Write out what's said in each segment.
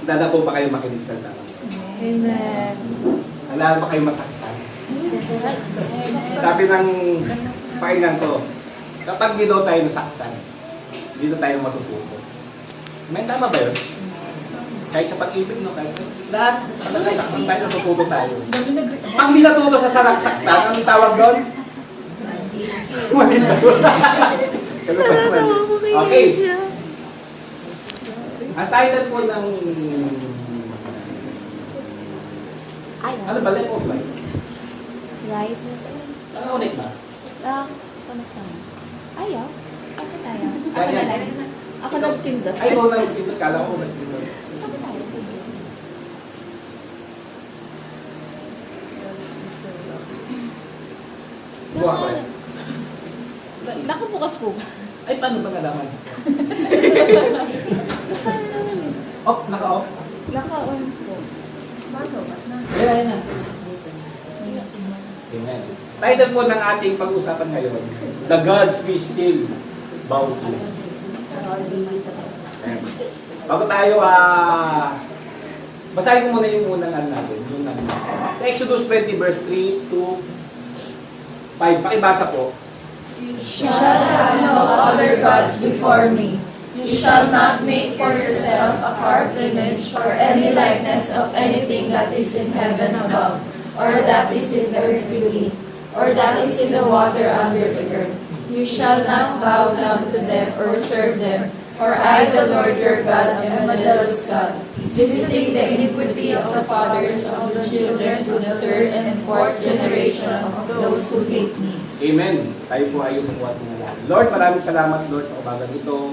Dala po pa kayo makinig sa tanong. Amen. Alam ba kayo masaktan? Sabi ng pakinggan ko, kapag di daw tayo nasaktan, dito tayo matututo. May tama ba yun? Kahit sa pag-ibig, no? Kahit lahat, tayo saktan tayo, natututo tayo. Pag di natuto sa saktan, anong tawag doon? Okay. Ang title po ng... Ano ba? Life of life? Right? Ano ulit ba? Connect naman. Ayaw. Ako tayo. Kaya- Ako nagpindot. Ay, ikaw na nagpindot. Kala ko nagpindot. Ako tayo. Buka ko yan. Nakabukas po ba? Ay, paano ba nalaman? Naka naman eh. Off, naka-off. Naka-on po. Yan na. Amen. Title po ng ating pag-usapan ngayon, The Gods We Still Bow to. Amen. Bago tayo, basahin ko muna yung unang ano natin. Yung sa Exodus 20 verse 3 to 5. Pakibasa po. You shall have no other gods before me. You shall not make for yourself a carved image or any likeness of anything that is in heaven above, or that is in the earth beneath, or that is in the water under the earth. You shall not bow down to them or serve them, for I, the Lord your God, am a jealous God, visiting the iniquity of the fathers of the children to the third and fourth generation of those who hate me. Amen. Tayo po ay umuwat ng lahat. Lord, maraming salamat, Lord, sa umagang ito.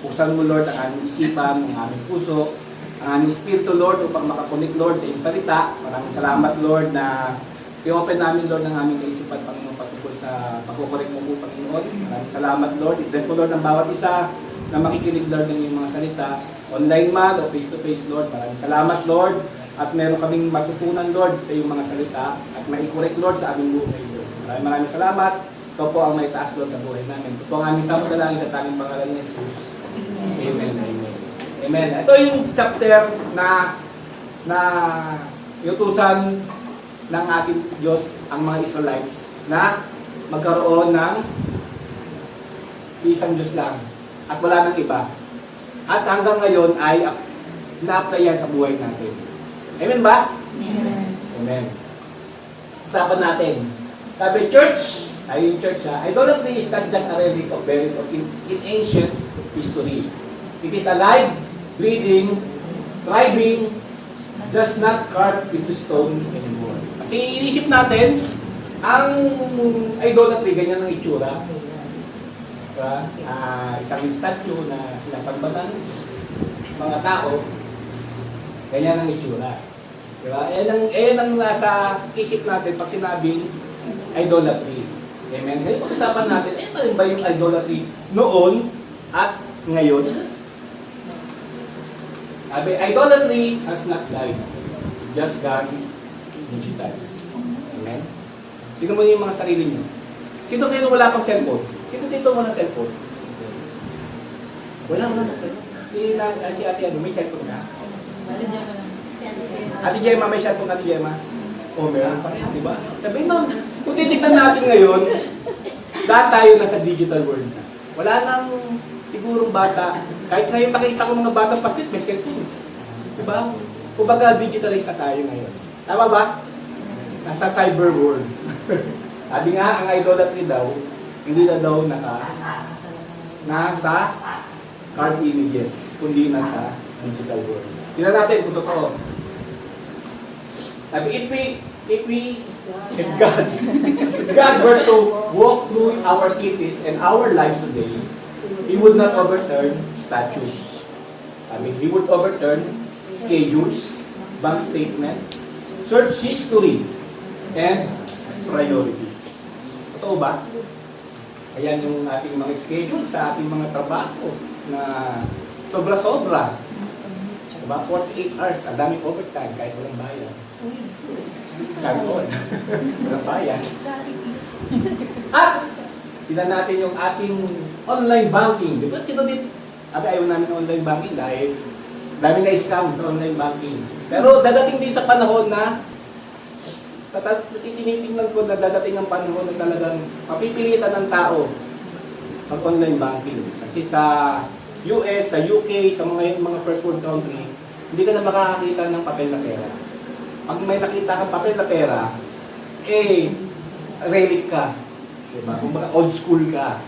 Buksan mo, Lord, ang aming isipan, ang aming puso, ang aming espiritu, Lord, upang makakunik, Lord, sa iyong salita. Maraming salamat, Lord, na i-open namin, Lord, ang aming kaisipan, Panginoon, patungkol sa pagkukorek mo po, Panginoon. Maraming salamat, Lord. I-bless mo, Lord, ang bawat isa na makikinig, Lord, ng iyong mga salita. Online man o face-to-face, Lord. Maraming salamat, Lord. At meron kaming matutunan, Lord, sa iyong mga salita at maikorek, Lord, sa aming buhay, Lord. Maraming salamat. Ito po ang may taas, Lord, sa buhay namin. Ito po ang aming samot na lang sa tanging pangalan ni Jesus. Amen. Amen. Amen. Ito yung chapter na iutusan ng ating Diyos ang mga Israelites na magkaroon ng isang Diyos lang at wala nang iba. At hanggang ngayon ay na-apply yan sa buhay natin. Amen ba? Amen. Amen. Usapan natin. Sabi, church, tayo yung church ha, idolatry is not just a relic of buried in ancient history. It is alive, breathing, thriving, just not carved into stone anymore. Kasi inisip natin, ang idolatry, ganyan ang itsura. Diba? Isang statue na sinasamba ng mga tao, ganyan ang itsura. Diba? Yan ang nasa isip natin pag sinabing idolatry. Amen? Ngayon pag-usapan natin, pa rin ba yung idolatry noon at ngayon? Sabi, idolatry has not died. Just gone digital. Amen? Tingnan mo yung mga sarili nyo. Sino kayo wala pang cellphone? Sino dito walang cellphone? Wala. Si Ate ano, may cellphone na? Ate Gemma, may cellphone Ate Gemma? O, meron pa rin, di ba? Sabihin mo, kung titignan natin ngayon, lahat tayo nasa digital world na. Wala nang sigurong bata. Kahit ngayon nakikita ko mga bata pastit, may cellphone. Di ba? Kumbaga, digitalized na tayo ngayon. Tama ba? Nasa cyber world. Sabi nga, ang idolatry daw, hindi na daw nasa card images, kundi nasa digital world. Tingnan natin kung totoo. Sabi, if God were to walk through our cities and our lives today, He would not overturn statues. I mean, He would overturn schedules, bank statement, search history, and priorities. Totoo ba? Ayan yung ating mga schedule sa ating mga trabaho na sobra-sobra. Diba? 48 hours, ang daming overtime kahit walang bayad. Kagoon. Walang bayad. At, tignan natin yung ating online banking. Di ba? Sino dito? Abi, ayaw namin online banking dahil Dami na scam sa online banking. Pero dadating din sa panahon na tinitingnan ko na dadating ang panahon na talagang mapipilitan ng tao mag-online banking. Kasi sa US, sa UK, sa mga first world country, hindi ka na makakakita ng papel na pera. Pag may nakita kang papel na pera, relic ka. Diba? Kung baka old school ka.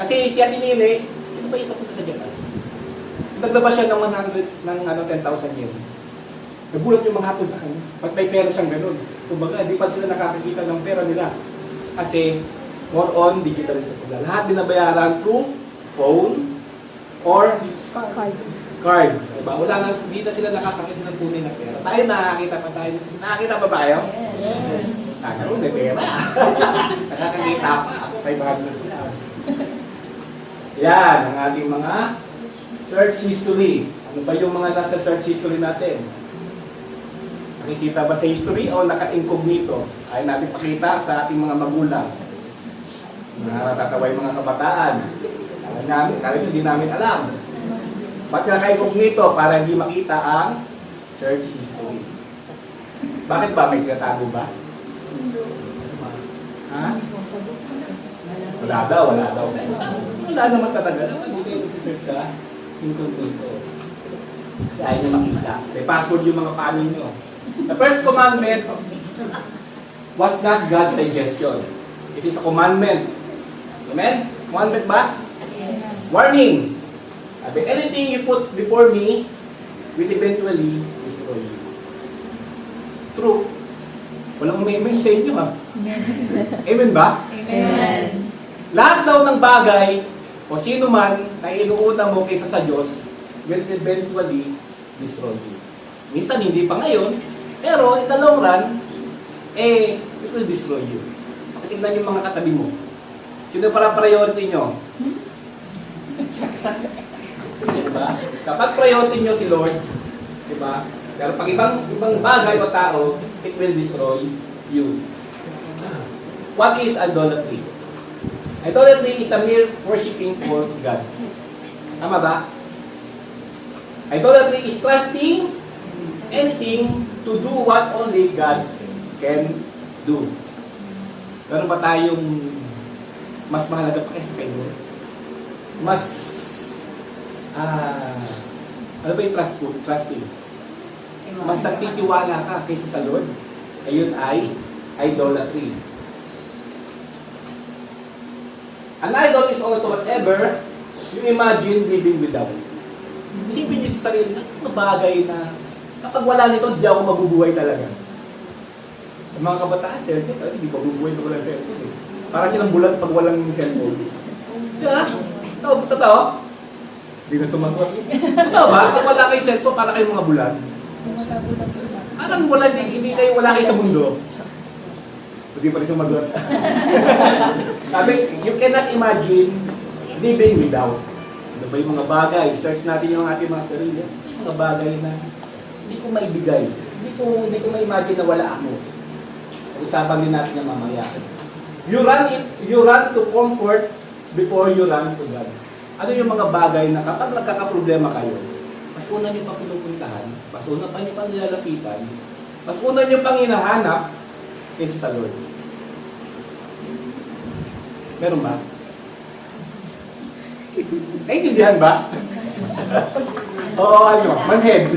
Kasi si Ate Nene, sino ba ito punta sa Japan? Naglabas siya ng 10,000 yen. Nagulat yung mga hapon sa kanya. Pag may pera siyang ganun. Kumbaga, di pa sila nakakakita ng pera nila. Kasi, more on digitalist na sila. Lahat binabayaran through phone or card. Diba? Wala na, di na sila nakakakita ng tunay na pera. Tayo nakakita pa tayo. Nakakita pa ba kayo? Yes. May pera. Nakakakita pa. Ako 500 na. Yan, ang ating mga search history. Ano ba yung mga nasa search history natin? Nakikita ba sa history o naka-incognito? Ayaw natin pakita sa ating mga magulang. Natatawa yung mga kabataan. Kala nyo, hindi namin alam. Ba't naka-incognito? Para hindi makita ang search history. Bakit ba? May tinatago ba? Ha? Wala daw. Wala naman katagal. Hindi kayo nagsisearch sa incognito. Kasi ayaw nyo makita. May password yung mga paano nyo. The first commandment was not God's suggestion. It is a commandment. Amen? Commandment ba? Yes. Warning! Sabi, anything you put before me will eventually destroy you. True. Walang amen sa inyo ha. Amen ba? Amen. Lahat daw ng bagay o sino man na inuuna mo kaysa sa Diyos will eventually destroy you. Minsan hindi pa ngayon, pero in the long run, it will destroy you. Tingnan yung mga katabi mo. Sino para priority nyo? Diba? Kapag priority nyo si Lord, diba? Pero pag ibang bagay o tao, it will destroy you. What is idolatry? Idolatry is a mere worshiping false God. Tama ba? Idolatry is trusting anything to do what only God can do. Meron ba tayong mas mahalaga pa kaysa kay Lord? Mas, ano ba yung trusting? Mas nagtitiwala ka kaysa sa Lord? Ayun ay idolatry. An idol is also whatever you imagine living without. Isipin niyo sa sarili, ang bagay na kapag wala nito, di ako mabubuhay talaga. Ang mga kabataan, cellphone, hindi mabubuhay na walang cellphone eh. Para silang bulat pag walang cellphone. Diba? Totoo? Hindi na sumagot. Totoo ba? Pag wala kayong cellphone, para kayong mga bulat. Parang wala, hindi kayo, wala kayo sa mundo. Hindi pa rin sumagot. Sabi, you cannot imagine living without. Ano ba yung mga bagay? Search natin yung ating mga sarili. Mga bagay na hindi ko maibigay. Hindi ko ma-imagine na wala ako. Usapan din natin yung mamaya. You run to comfort before you run to God. Ano yung mga bagay na kapag nagkakaproblema kayo, mas una nyo pa pinupuntahan, mas una pa nyo pa nilalapitan, mas una nyo pang hinahanap kaysa sa Lord. Meron ba? Naintindihan ba? Oo, ano? Manhead.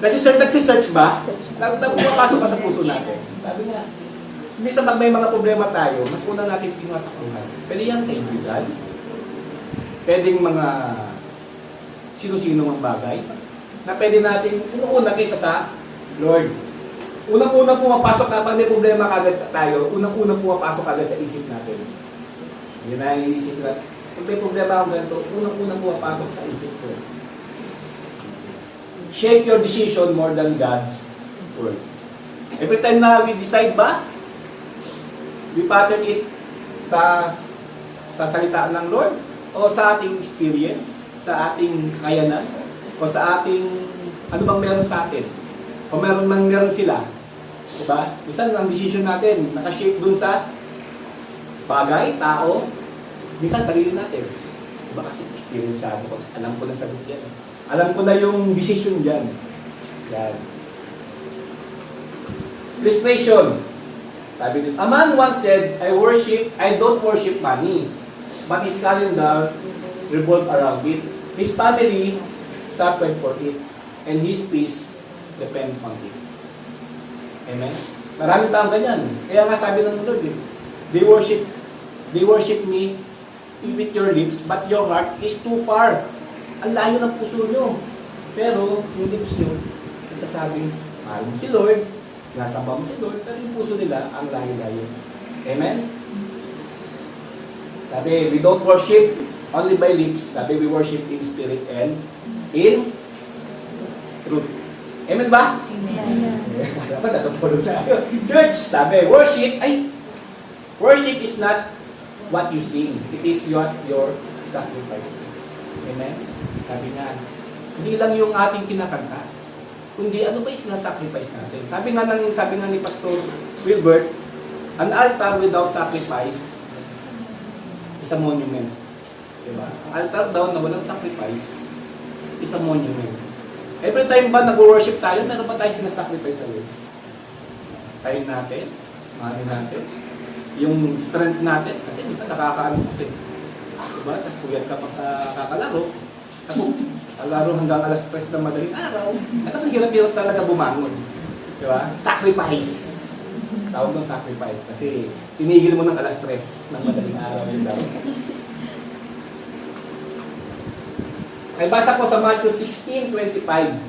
Nagsisearch ba? Pumapasok pa sa puso natin. Sabi nga, minsan pag may mga problema tayo, mas una natin pinatakuhan. Pwede yan kaibigan. Pwedeng mga sino-sino ang bagay na pwede natin una kaysa sa Lord. Unang-unang pumapasok kapag may problema kagad sa tayo, unang-unang pumapasok kagad sa isip natin. Yun na iisip natin. Pag may problema akong ganito, unang-unang pumapasok sa isip ko. Shape your decision more than God's word. Every time na we decide ba, we pattern it sa salita ng Lord o sa ating experience, sa ating kakayanan, o sa ating ano bang meron sa atin. O meron sila. Diba? Minsan ang decision natin, nakashape dun sa bagay, tao, minsan sarili natin. Diba kasi experience ko, alam ko na sagot yan. Alam ko na yung decision dyan. Yan. Illustration. Sabi dito, a man once said, I don't worship money, but his calendar revolved around it. His family suffered for it, and his peace depend on it. Amen? Maraming taong ganyan. Kaya nga sabi ng Lord, they worship me with your lips, but your heart is too far. Ang layo ng puso nyo. Pero yung lips nyo, nagsasabing, mahal mo si Lord, nasamba mo si Lord, pero yung puso nila, ang layo-layo. Amen? Sabi, we don't worship only by lips. Sabi, we worship in spirit and in truth. Amen ba? Dapat natutulog na. Church, sabi, worship is not what you sing. It is what your sacrifice is. Amen? Sabi nga, hindi lang yung ating kinakanta, kundi ano ba yung sinasacrifice natin? Sabi nga ni Pastor Wilbert, an altar without sacrifice is a monument. Diba? Ang altar daw na walang sacrifice is a monument. Every time ba nag-worship tayo, meron ba tayo sinasacrifice sa Lord? Time natin, money natin, yung strength natin, kasi minsan nakakaano natin. Diba? Tapos puyat ka pa sa kakalaro, laro hanggang alas 3 ng madaling araw, at ang hirap-hirap talaga bumangon. Diba? Sacrifice. Tawag ng sacrifice. Kasi tinigil mo ng alas 3 ng madaling araw yun daw. Ay basa ko sa Matthew 16:25.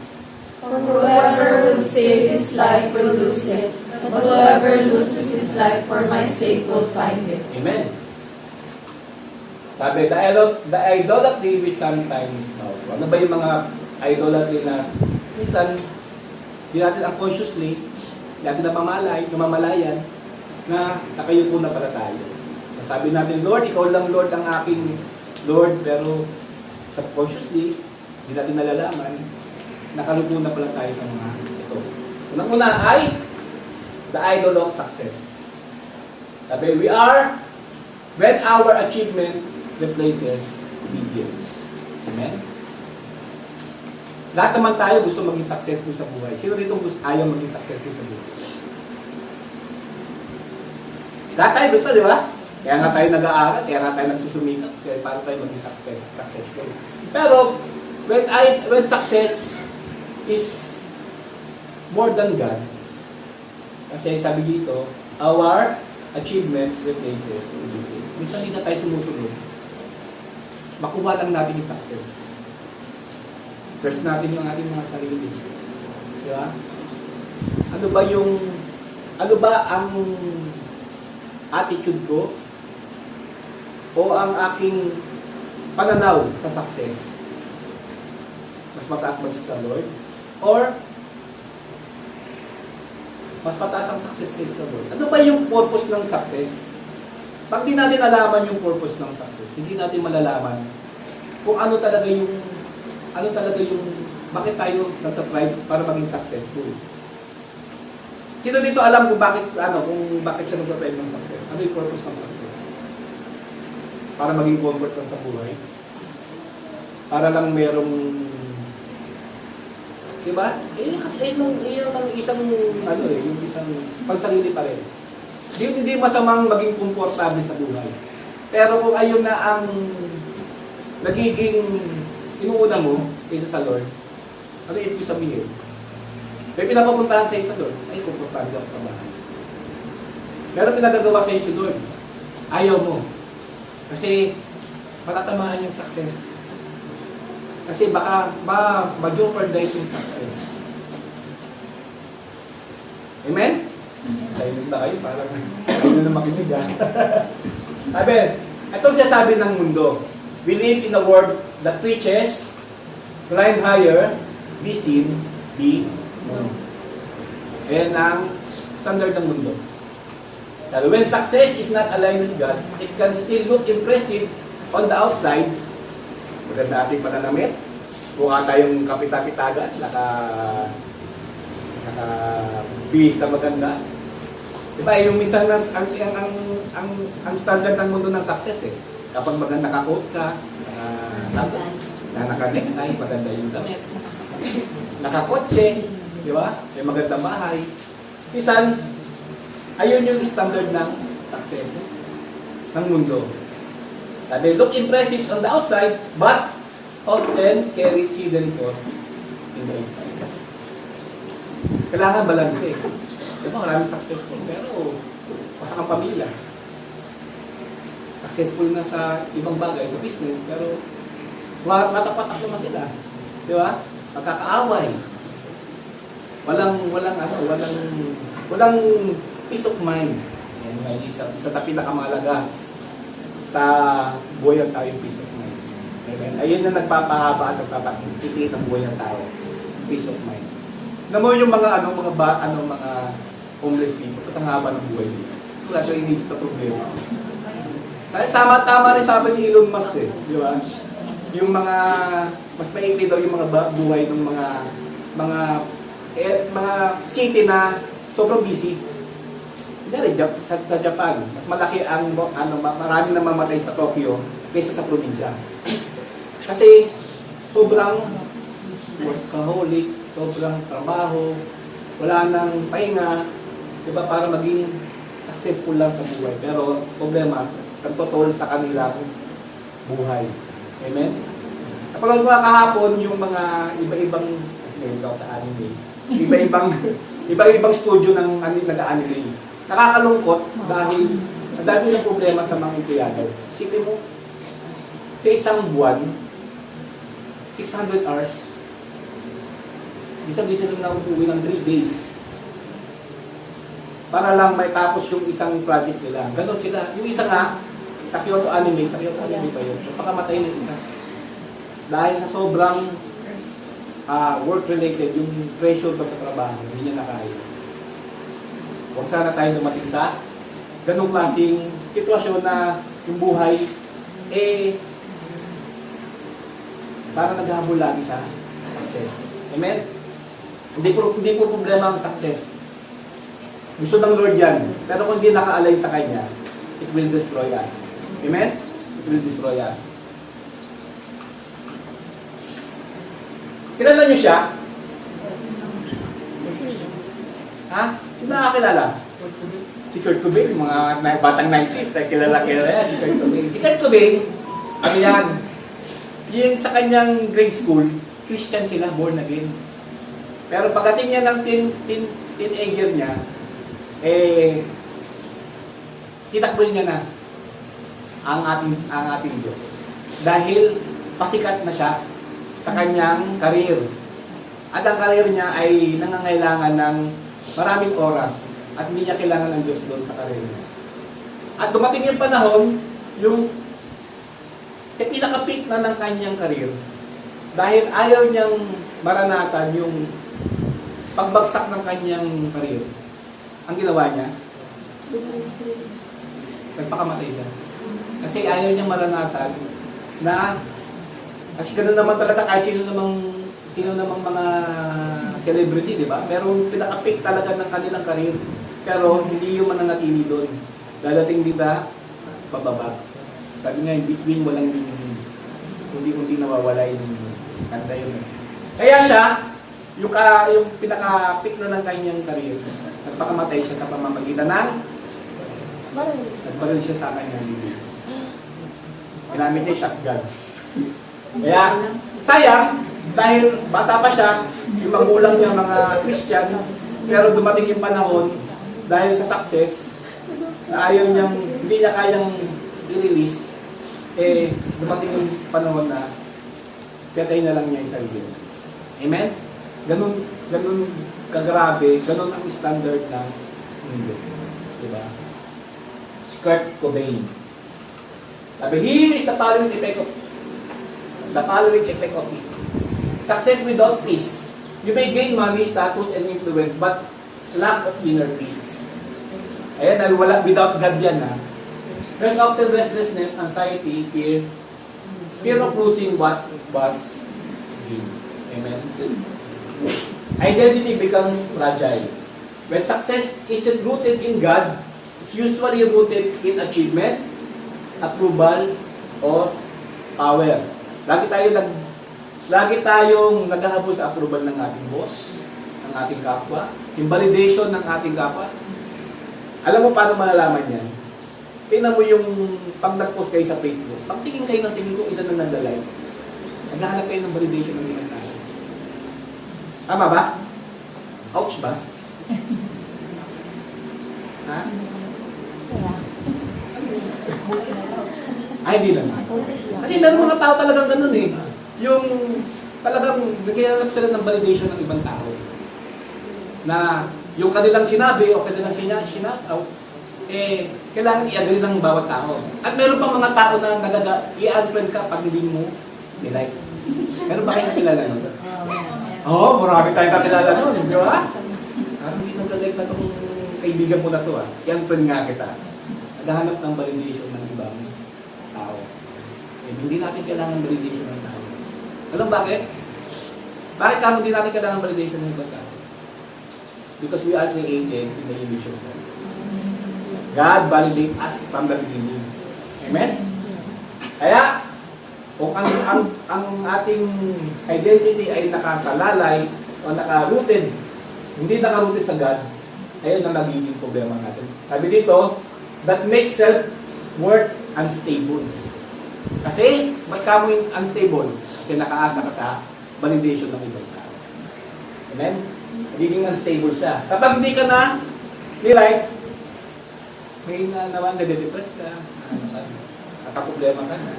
For whoever will save his life will lose it, but whoever loses his life for my sake will find it. Amen. Sabi, the idolatry we sometimes know. Ano ba yung mga idolatry na minsan di natin unconsciously, di natin namamalayan na nakayupo na pala tayo. Sabi natin, Lord, ikaw lang Lord ang aking Lord, pero subconsciously, di natin nalalaman, nakalupo na pala tayo sa mga ito. Unang-una ay the idol of success. Sabi, when our achievement replaces obedience. Amen? Lahat naman tayo gusto maging successful sa buhay. Sino rito ayaw maging successful sa buhay? Lahat tayo gusto, di ba? Kaya nga tayo nag-aaral, kaya nga tayo nagsusumikap, kaya paano tayo maging successful. Pero, when success is more than God, kasi sabi dito, our achievement replaces obedience. Minsan hindi na tayo sumusunod. Makuha lang natin yung success. Search natin yung ating mga sarili. Di ba? Ano ba ang attitude ko o ang aking pananaw sa success? Mas mataas ba sa Lord? Or mas mataas ang success sa Lord? Ano ba yung purpose ng success? Pag di natin alaman yung purpose ng success, hindi natin malalaman kung ano talaga yung bakit tayo nagtatry para maging successful. Sino dito alam kung bakit siya nagtatry ng success? Ano yung purpose ng success? Para maging comfort lang sa buhay? Para lang merong, diba? Kasi yung isang pansarili pa rin. Hindi masamang maging komportable sa buhay. Pero kung ayun na ang nagiging inuuna mo kaysa sa Lord, ano ibig sabihin? May pinapapuntahan sa isa Lord, ay komportable ako sa bahay. Pero pinagagawa sa si Lord, ayaw mo. Kasi matatamaan yung success. Kasi baka ma-jeopardize yung success. Amen? Tahimik na kayo, parang ayaw na makinig ha. Sabi, itong sasabi ng mundo, we live in a world that preaches, climb higher, be seen, be known. Ayan ang standard ng mundo. Sabi, when success is not aligned with God, it can still look impressive on the outside. Maganda ating pananamit. Mukha tayong kapita-pitagan, naka-bihis na maganda. Diba, yung minsan ang standard ng mundo ng success eh. Kapag maganda ka-quote ka, Na naka-necktie, maganda yung damit. Nakakotse, di ba? May magandang bahay. Minsan, ayun yung standard ng success ng mundo. They look impressive on the outside, but often carries hidden cost in the inside. Kailangan balance eh. Diba, maraming successful, pero wasak ang pamilya. Successful na sa ibang bagay, sa business, pero matapatak naman sila. Di ba? Magkakaaway. Walang peace of mind. Yan may isa sa pinakamalaga sa buhay ng tao yung peace of mind. Amen. Ayun na nagpapahaba at nagpapakiti ng buhay ng tao. Peace of mind. Alam mo yung mga mga homeless people, at ang haba ng buhay nila. Wala siya inisip na problema. Kahit tama rin sabi ni Elon Musk eh, di ba? Yung mga, mas maikli daw yung mga buhay ng mga city na sobrang busy. Kunyari, sa Japan, mas malaki ang, maraming namamatay sa Tokyo kaysa sa probinsya. Kasi, sobrang workaholic, sobrang trabaho, wala nang pahinga, di ba, para maging successful lang sa buhay. Pero, problema, nagtotol sa kanilang buhay. Amen? Napanood ko kahapon yung mga iba-ibang, kasi ngayon daw sa anime, iba-ibang studio ng nag-anime. Nakakalungkot dahil ang dami ng problema sa mga empleyado. Isipin mo, sa isang buwan, 600 hours, isa-bisa lang na uuwi ng 3 days. Para lang may tapos yung isang project nila. Ganon sila. Yung isa nga, sa Kyoto Anime pa yun. Pagkamatay ng isa. Dahil sa sobrang work-related, yung pressure ba sa trabaho, hindi niya nakaya. Huwag sana tayo dumating sa ganong klaseng sitwasyon na yung buhay, para naghahabol lagi sa success. Amen? Hindi po problema ang success. Gusto ng Lord yan. Pero kung hindi naka-align sa Kanya, it will destroy us. Amen? It will destroy us. Kilala niyo siya? Ha? Sino nakakilala? Si Kurt Cobain, mga batang 90s, kilala yan, si Kurt Cobain. Si Kurt Cobain, ano yan? Yung sa kanyang grade school, Christian sila, born again. Pero pagdating niya ng teenager niya, titakbol niya na ang ating Diyos. Dahil pasikat na siya sa kanyang career. At ang career niya ay nangangailangan ng maraming oras at hindi niya kailangan ng Diyos doon sa career niya. At dumating yung panahon, yung sa pinaka-peak na ng kanyang career, dahil ayaw niyang maranasan yung pagbagsak ng kanyang career, ang ginawa niya, nagpakamatay siya. Kasi ayaw niyang maranasan na, kasi ganoon naman talaga kahit sino namang mga celebrity, di ba? Merong pinaka-peak talaga ng kanilang career. Pero hindi yung mananatili doon. Dadating dito, pababa. Sabi nga, in between walang hindi nawawala yung kanta yun. Kaya siya, yung pinaka-peak na ng kanyang career, nagpakamatay siya sa pamamagitan ng nagbaril siya sa kanyang bibig. Ginamit niya yung shotgun. Kaya, sayang, dahil bata pa siya, yung magulang niya mga Christian, pero dumating yung panahon, dahil sa success, na ayaw niyang, hindi niya kayang i-release, dumating yung panahon na pinatay na lang niya yung sarili. Amen? Ganun kagrabe, ganun ang standard ng mundo. Diba? Kurt Cobain. Sabi, here is the following effect of it. Success without peace. You may gain money, status, and influence, but lack of inner peace. Ayan, wala, without God yan ha. There's often restlessness, anxiety, fear of losing what was gained. Amen? Identity becomes fragile. When success isn't rooted in God, it's usually rooted in achievement, approval, or power. Lagi tayo lagi tayong naghahabol sa approval ng ating boss, ng ating kapwa, yung validation ng ating kapwa. Alam mo paano malalaman yan? Tingnan mo yung pag nag-post kayo sa Facebook, pagtingin kayo ng tingin ko ilan na nag-like, naghahanap kayo ng validation ng ibang tao. Tama ba? Ouch ba? Ha? Ay, hindi lang. Kasi meron mga tao talagang ganun eh. Yung talagang naghahanap sila ng validation ng ibang tao. Na yung kanilang sinabi o kanilang sinas out, eh, kailangan i-agree ng bawat tao. At meron pang mga tao na i-unfriend ka pag hindi mo nilike. Meron ba kayong kilala nun? Oo, marami tayong kakilala nun, di ba? Hindi nag-like na itong kaibigan mo na to i-unfriend nga kita. Naghahanap ng validation ng ibang tao. Eh, hindi natin kailangan validation ng tao. Alam bakit? Bakit kamo hindi natin kailangan validation ng ibang tao? Because we are created in the image of God. God validates us from the beginning. Amen? Kaya, kung ang ating identity ay nakasalalay o naka-rooted, hindi naka-rooted sa God, ayun ang nagiging problema natin. Sabi dito, that makes self-worth unstable. Kasi, ba't ka mo unstable? Kasi nakaasa ka sa validation ng ibang tao. Amen? Nagiging unstable siya. Kapag hindi ka na nilike, may naman nade-depress ka, nakaproblema ka na,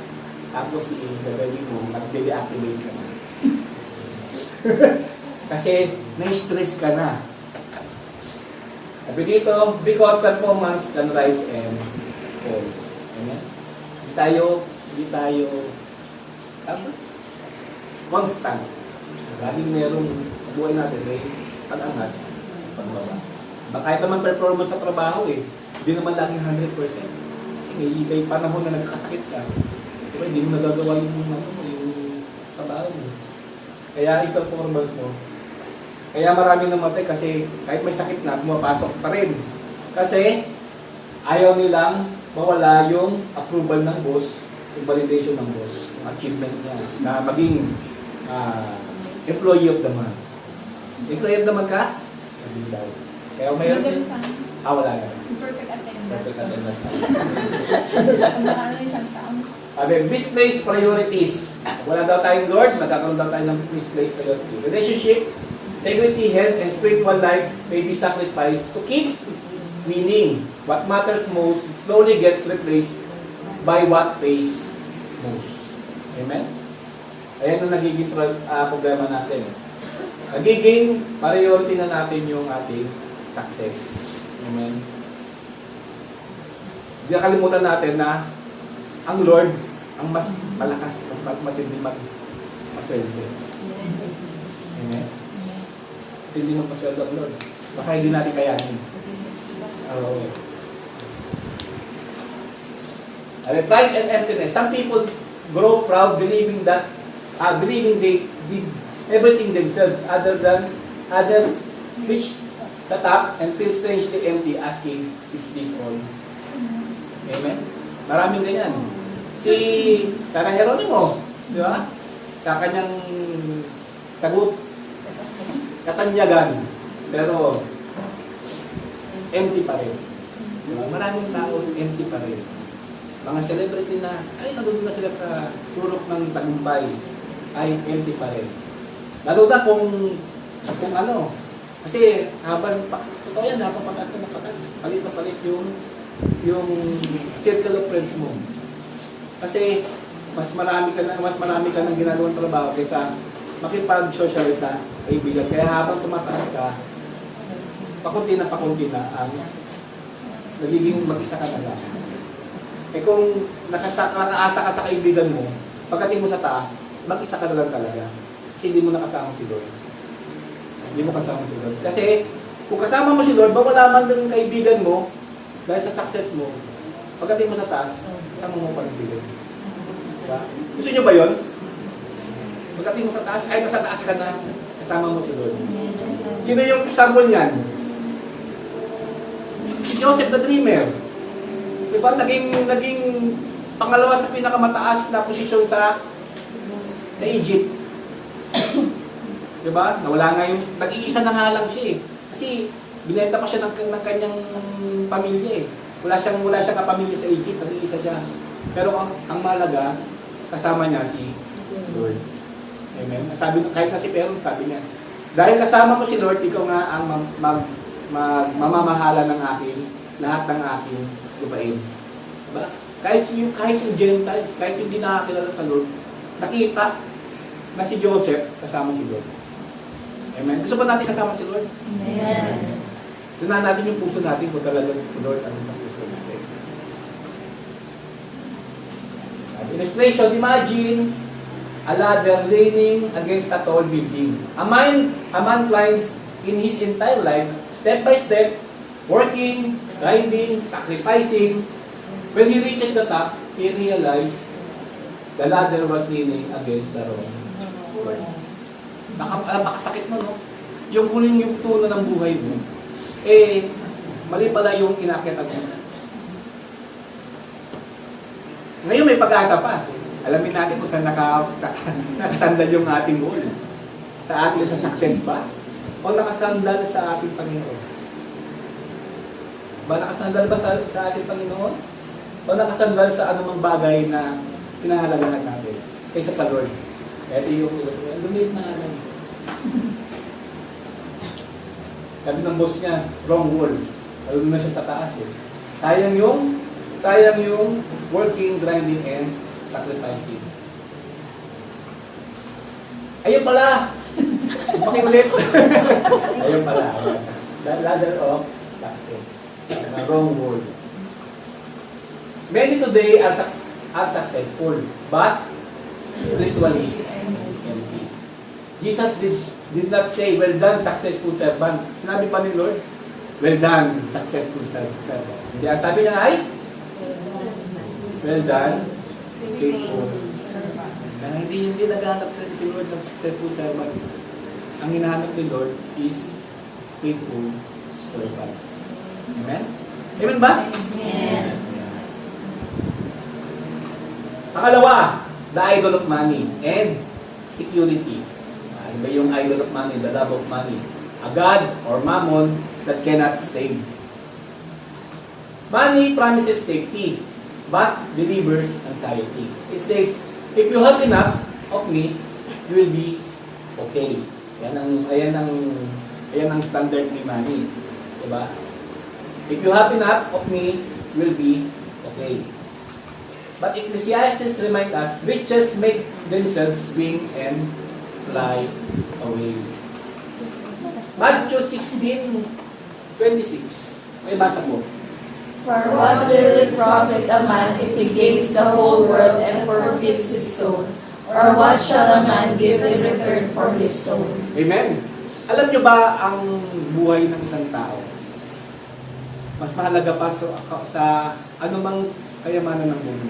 tapos i-gagawin mo, mag-deactivate ka na. Kasi na-stress ka na. Sabi dito, because performance can rise and fall. Amen? Hindi tayo constant. Laging merong sa buhay natin, may pag-angat, pagbaba. Kahit naman performance sa trabaho hindi naman laging 100%. Kasi may panahon na nagkasakit ka, diba, hindi mo nagagawa yung trabaho mo. Kaya ito performance mo. Kaya maraming namatay kasi kahit may sakit na, pumapasok pa rin. Kasi ayaw nilang mawala yung approval ng boss, yung validation ng boss, yung achievement niya, na maging employee of the month. Employee of the month ka? Hindi daw. Kaya mayroon wala na. Perfect attendance. Perfect attendance. Ang nakano isang taon. Misplaced priorities. Wala daw tayong Lord, magkakaroon daw tayo ng misplaced priority. Relationship, integrity, health, and spiritual life may be sacrificed to keep winning. What matters most slowly gets replaced by what pays most. Amen? Ayan ang nagiging problema natin. Nagiging priority na natin yung ating success. Amen? Hindi nakalimutan natin na ang Lord ang mas malakas, mas matindi masweldo. Amen? Hindi magpasweldo ang Lord. Baka hindi natin kayanin. Pride and emptiness. Some people grow proud believing they did everything themselves other reach the top and feel strangely empty asking, is this all? Amen? Maraming ganyan. Si Sarah Geronimo, di ba? Sa kanyang katanyagan, pero empty pa rin. Diba? Maraming tao empty pa rin. Mga celebrity na, nandun na sila sa turok ng tagumpay, ay empty pa rin. Lalo na kung ano, kasi totoo yan, habang palit na palit yung circle of friends mo. Kasi mas marami ka nang ginagawang trabaho kaysa makipag-socialize sa kaibigan. Kaya habang tumataas ka, pakunti na ang nagiging mag-isa ka na lang. Eh kung nakaasa ka sa kaibigan mo, pagdating mo sa taas, mag-isa ka na lang talaga. Kasi hindi mo nakasama si Lord. Hindi mo kasama si Lord. Kasi kung kasama mo si Lord, mawala man ng kaibigan mo, dahil sa success mo, pagdating mo sa taas, kasama mo pa rin si Lord. Diba? Gusto nyo ba yun? Pagdating mo sa taas, ay nasa taas ka na, kasama mo si Lord. Sino yung example niyan? Si Joseph the Dreamer. Diba? Naging pangalawa sa pinakamataas na posisyon sa Egypt. Diba? Nawala nga yung, nag-iisa na nga lang siya eh. Kasi binenta pa siya ng kanyang pamilya eh. Wala siyang kapamilya sa Egypt, nag-iisa siya. Pero ang malaga, kasama niya si Lord. Amen? Sabi, kahit na si Pero, sabi niya, dahil kasama ko si Lord, ikaw nga ang mamamahala ng aking, lahat ng aking lupain. Diba? Kahit yung Gentiles, kahit yung hindi nakakilala sa Lord, nakita na si Joseph kasama si Lord. Amen? Gusto ba natin kasama si Lord? Amen. Tunan natin yung puso natin kung talaga si Lord ang sa puso natin. Illustration, imagine a ladder leaning against a tall building. A man climbs in his entire life, step by step, working, grinding, sacrificing. When he reaches the top, he realized the ladder was leaning against the wrong wall. Nakasakit mo, no? Yung huling yugto na ng buhay mo, mali pala yung inakyatan mo. Ngayon may pag-asa pa. Alamin natin kung saan nakasandal yung ating goal. Sa ating sa success ba? O nakasandal sa ating Panginoon? Nakasandal ba sa ating Panginoon? O nakasandal sa anumang bagay na pinahalagahan natin kaysa sa Lord? Ito yung lumit na lang. Sabi ng boss niya, wrong wall. Lalo na siya sa taas eh. Sayang yung working, grinding, and sacrificing. Ayun pala! Pakiulit! Ayun pala. The ladder of success. The wrong word. Many today are successful, but spiritually empty. Jesus did not say, well done, successful servant. Sinabi pa ni Lord, well done, successful servant. Hindi, ang sabi niya ay, well done, faithful servant. Hindi naghahanap si Lord ng successful servant. Ang hinahanap ni Lord is faithful servant. Amen? Amen ba? Amen. Pangalawa, the idol of money and security. Ano ba yung idol of money, the love of money? A god or mammon that cannot save. Money promises safety, but delivers anxiety. It says, if you have enough of me, you will be okay. Ayan ang standard ni money. Diba? If you have enough of me, you will be okay. But Ecclesiastes remind us, riches make themselves wing and fly away. Matthew 16:26. May basa po. For what will it profit a man if he gains the whole world and forfeits his soul? Or what shall a man give in return for his soul? Amen. Alam nyo ba ang buhay ng isang tao? Mas mahalaga pa sa anumang kayamanan ng mundo.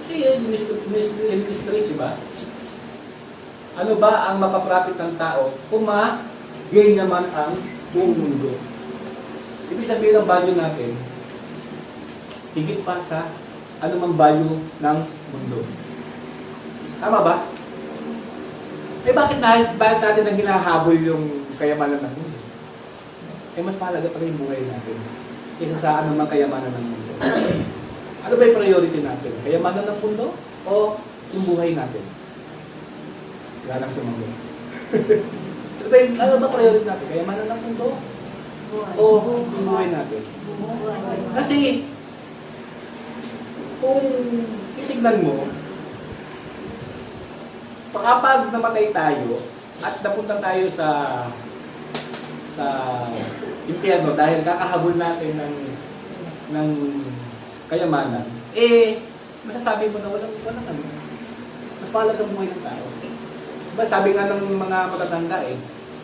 Kasi yun, history, ba? Ano ba ang mapaprofit ng tao kung ma-gain naman ang buong mundo? Ibig sabihin ng value natin, higit pa sa anumang value ng mundo. Tama ba? Bakit natin ang hinahabol yung kayamanan ng mundo? Mas mahalaga pa rin yung buhay natin kaysa sa anumang kayamanan ng mundo. Ano ba yung priority natin? Kayamanan ng mundo o yung buhay natin? Wala nang sumagot. Ano ba priority natin? Kayamanan ng mundo o yung buhay natin? Kasi kung titignan mo, kapag namatay tayo at napunta tayo sa impyerno dahil kakahabol natin ng kayamanan, masasabi mo na walang ano. Mas mahalaga sa buhay ng tao. Diba, sabi nga ng mga matatanda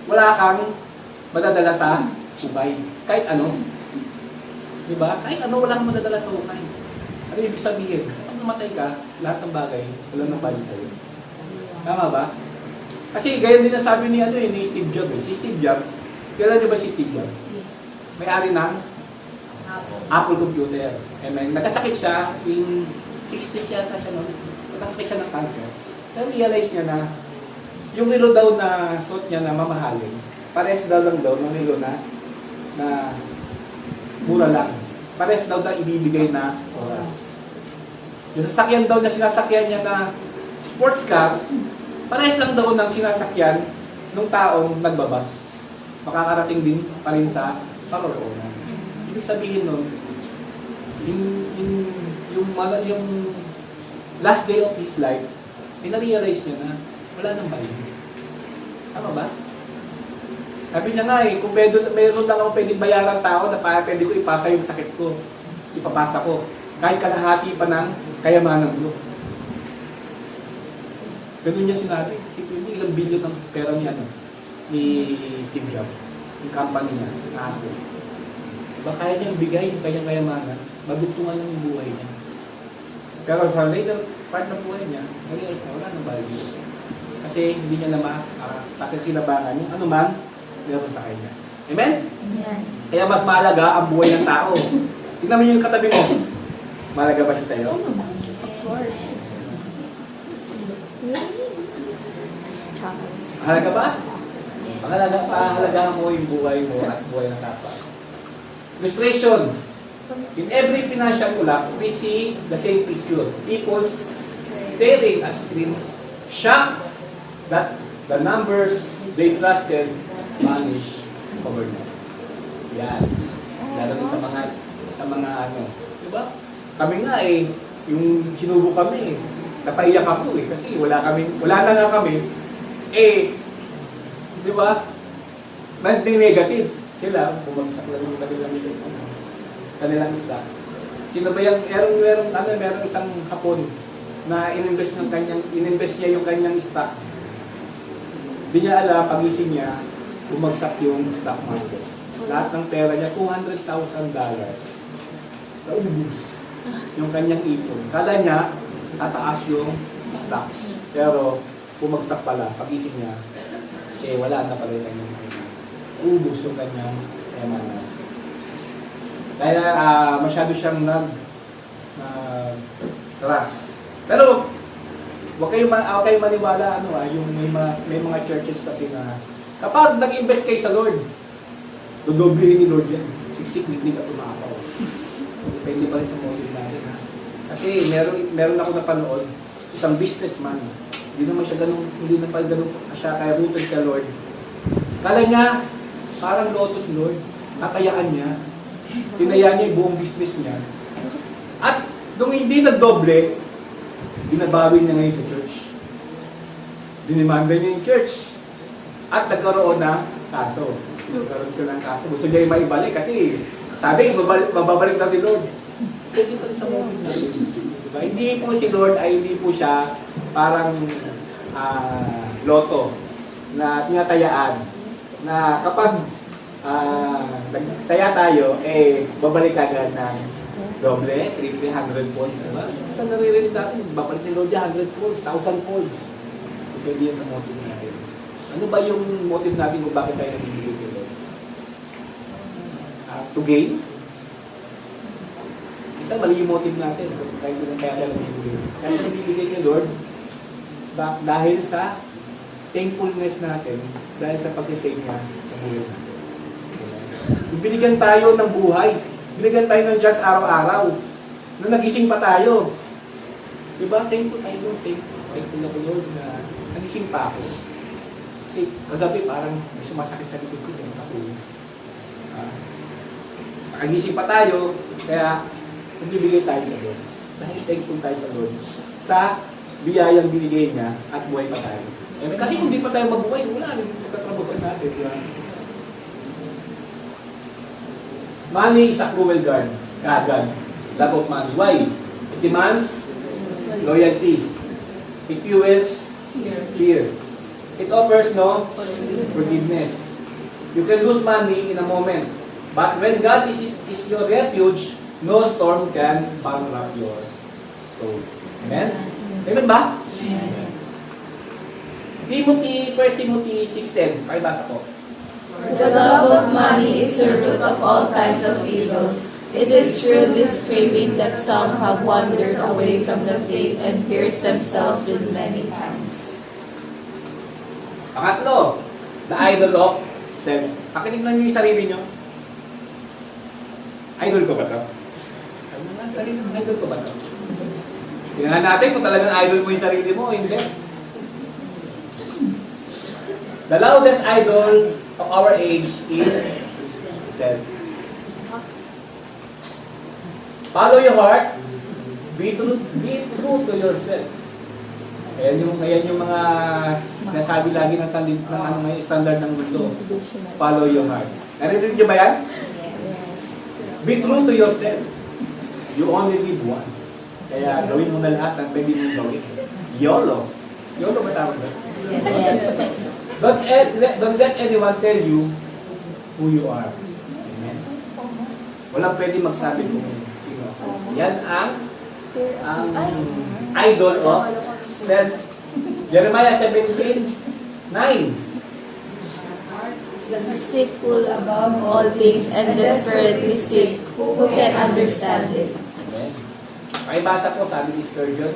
wala kang madadala sa hukay. Kahit ano. Diba? Kahit ano, wala kang madadala sa hukay. Ano ibig sabihin? Kapag namatay ka, lahat ng bagay, walang nabali sa'yo. Tama ba? Kasi gaya din na sabi ni Steve Jobs. Si Steve Jobs, kailan niyo ba si Steve Jobs? May-ari ng Apple computer. Nagkasakit siya, in 60s yata siya noon. Nagkasakit siya ng cancer. Pero realize niya na yung relo daw na suot niya na mamahalin, parehas daw lang daw ng relo na mura lang. Parehas daw na ibibigay na oras. Yung sasakyan daw na sinasakyan niya na sports car, parehas lang daw ng sinasakyan ng taong nagbabas. Makakarating din pa rin sa paroroonan. Ibig sabihin nun, yung last day of his life, na-realize niya na wala nang value. Tama ba? Sabi niya nga kung meron lang ako pwedeng bayaran tao na pwede ko ipasa yung sakit ko. Ipapasa ko. Kahit kalahati pa ng kayamanan ko. Ganun niya sinabi. Isipin mo ilang bilyon ng pera niya ni Steve Jobs. Yung company niya, na Apple. Diba kaya niyang bigay yung kanyang kayamanan, magdugtungan yung buhay niya. Pero sa later part ng buhay niya, realize na wala nang value. Kasi hindi niya na pakikinabangan yung anuman meron sa kanya. Amen? Amen. Kaya mas mahalaga ang buhay ng tao. Tingnan mo yung katabi mo. Mahalaga ba siya sa'yo? Of course. Mahalaga ba? Pahalagahan mo yung buhay mo at buhay ng kapwa. Illustration. In every financial collapse, we see the same picture. People staring at screen, shocked that the numbers they trusted vanish overnight. Yan. Lalo na sa mga ano. Diba? Kami nga yung sinubo kami napaiyak ako kasi wala na nga kami. Di ba? Nanding negative. Sila, bumagsak lang yung kanilang stocks. Sino ba yung, merong isang Hapon na ininvest niya yung kanyang stocks. Di niya alam, pagising niya, bumagsak yung stock market. Lahat ng pera niya, $200,000. Naubos yung kanyang ipon. Kala niya, tataas yung stocks. Pero, bumagsak pala, pagising niya, wala na pala yung kanyang ubos yung kanyang kayamanan. Kaya masyado siyang nag-trust. Pero, huwag kayo maniwala, yung may mga churches kasi na kapag nag-invest kayo sa Lord, dodoblihin ni Lord yan. Siksik-liklik at umakaw. Depende pa rin sa motive natin. Kasi meron ako napanood, isang businessman, hindi na pa ganun siya kaya rooted ka Lord. Kala niya, parang lotus Lord, nakayaan niya, tinaya niya yung buong business niya. At nung hindi nagdoble, binabawi niya ngayon sa church. Dinimanda niya yung church. At nagkaroon na kaso. Nagkaroon sila ng kaso. Gusto niya yung maibalik kasi sabi, mababalik na ni Lord. Hindi pa rin sa moment na yun. Diba? Hindi po si Lord ay hindi po siya parang loto na tinatayaan na kapag taya tayo, babalik agad ng doble, 300 points. Diba? Saan naririnig natin? Babalik ni Lord 100 points, 1,000 points. Depende yan sa motive natin. Ano ba yung motive natin kung bakit tayo nabibigay kay Lord? To gain? Isa, mali yung motive natin. Kaya tayo nabibigay. Kaya nabibigay kay Lord dahil sa thankfulness natin, dahil sa pag-save niya sa buhay natin. Binigyan tayo ng buhay. Binigyan tayo ng just araw-araw. Nung nagising pa tayo. Diba? Thankful tayo. Thankful na po Lord na nagising pa ako. Kasi kagabi parang may sumasakit sa likod ko. Nakagising pa tayo, kaya nagbibigay tayo sa Lord. Dahil thankful tayo sa Lord. Sa biyayang binigay niya at buhay pa tayo. Kasi kung di pa tayo mabuhay, wala rin magkatrabaho natin. Diba? Money is a cruel God. Love of money. Why? It demands loyalty. It fuels fear. It offers no forgiveness. You can lose money in a moment. But when God is your refuge, no storm can bankrupt your soul. Amen? Amen ba? Amen. 1 Timothy 6:10. Pakibasa ko. The love of money is the root of all kinds of evils. It is through this craving that some have wandered away from the faith and pierced themselves with many pangs. Pangatlo, the idol of self. Pakitignan niyo yung sarili niyo. Idol ko ba ito? Ano nga, sarili mo, idol ko ba ito? Tingnan natin kung talagang idol mo yung sarili mo o hindi. The loudest idol of our age is self. Follow your heart. Be true to yourself. Ayan yung mga nasabi lagi ng standard ng mundo. Follow your heart. Narinig niyo ba yan? Be true to yourself. You only live once. Kaya gawin mo na lahat ng pwede mong gawin. YOLO. YOLO ba tawag ba? Yes. Don't let anyone tell you who you are. Amen. Walang pwede magsabi kung sino ako. Yan ang idol of self. Jeremiah 17:9. Deceitful above all things and desperately sick, who can understand it? Amen. Pakibasa po, sabi ni Sturgeon.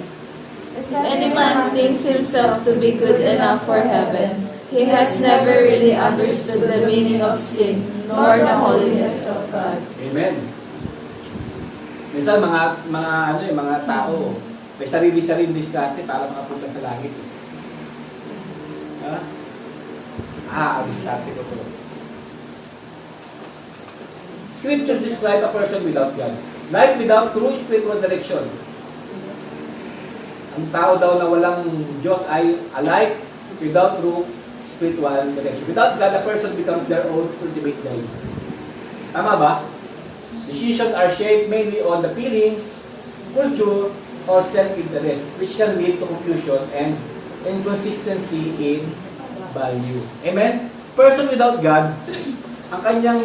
If any man thinks himself to be good enough for heaven, he has never really understood the meaning of sin, nor the holiness of God. Amen. Minsan mga tao may sarili-sarili diskarte para makapunta sa langit. Diskarte ko to. Scriptures describe a person without God. Life without true spiritual direction. Ang tao daw na walang Diyos ay a life without true spiritual direction. Without God, a person becomes their own ultimate guide. Tama ba? Decisions are shaped mainly on the feelings, culture, or self-interest, which can lead to confusion and inconsistency in value. Amen? Person without God, ang kanyang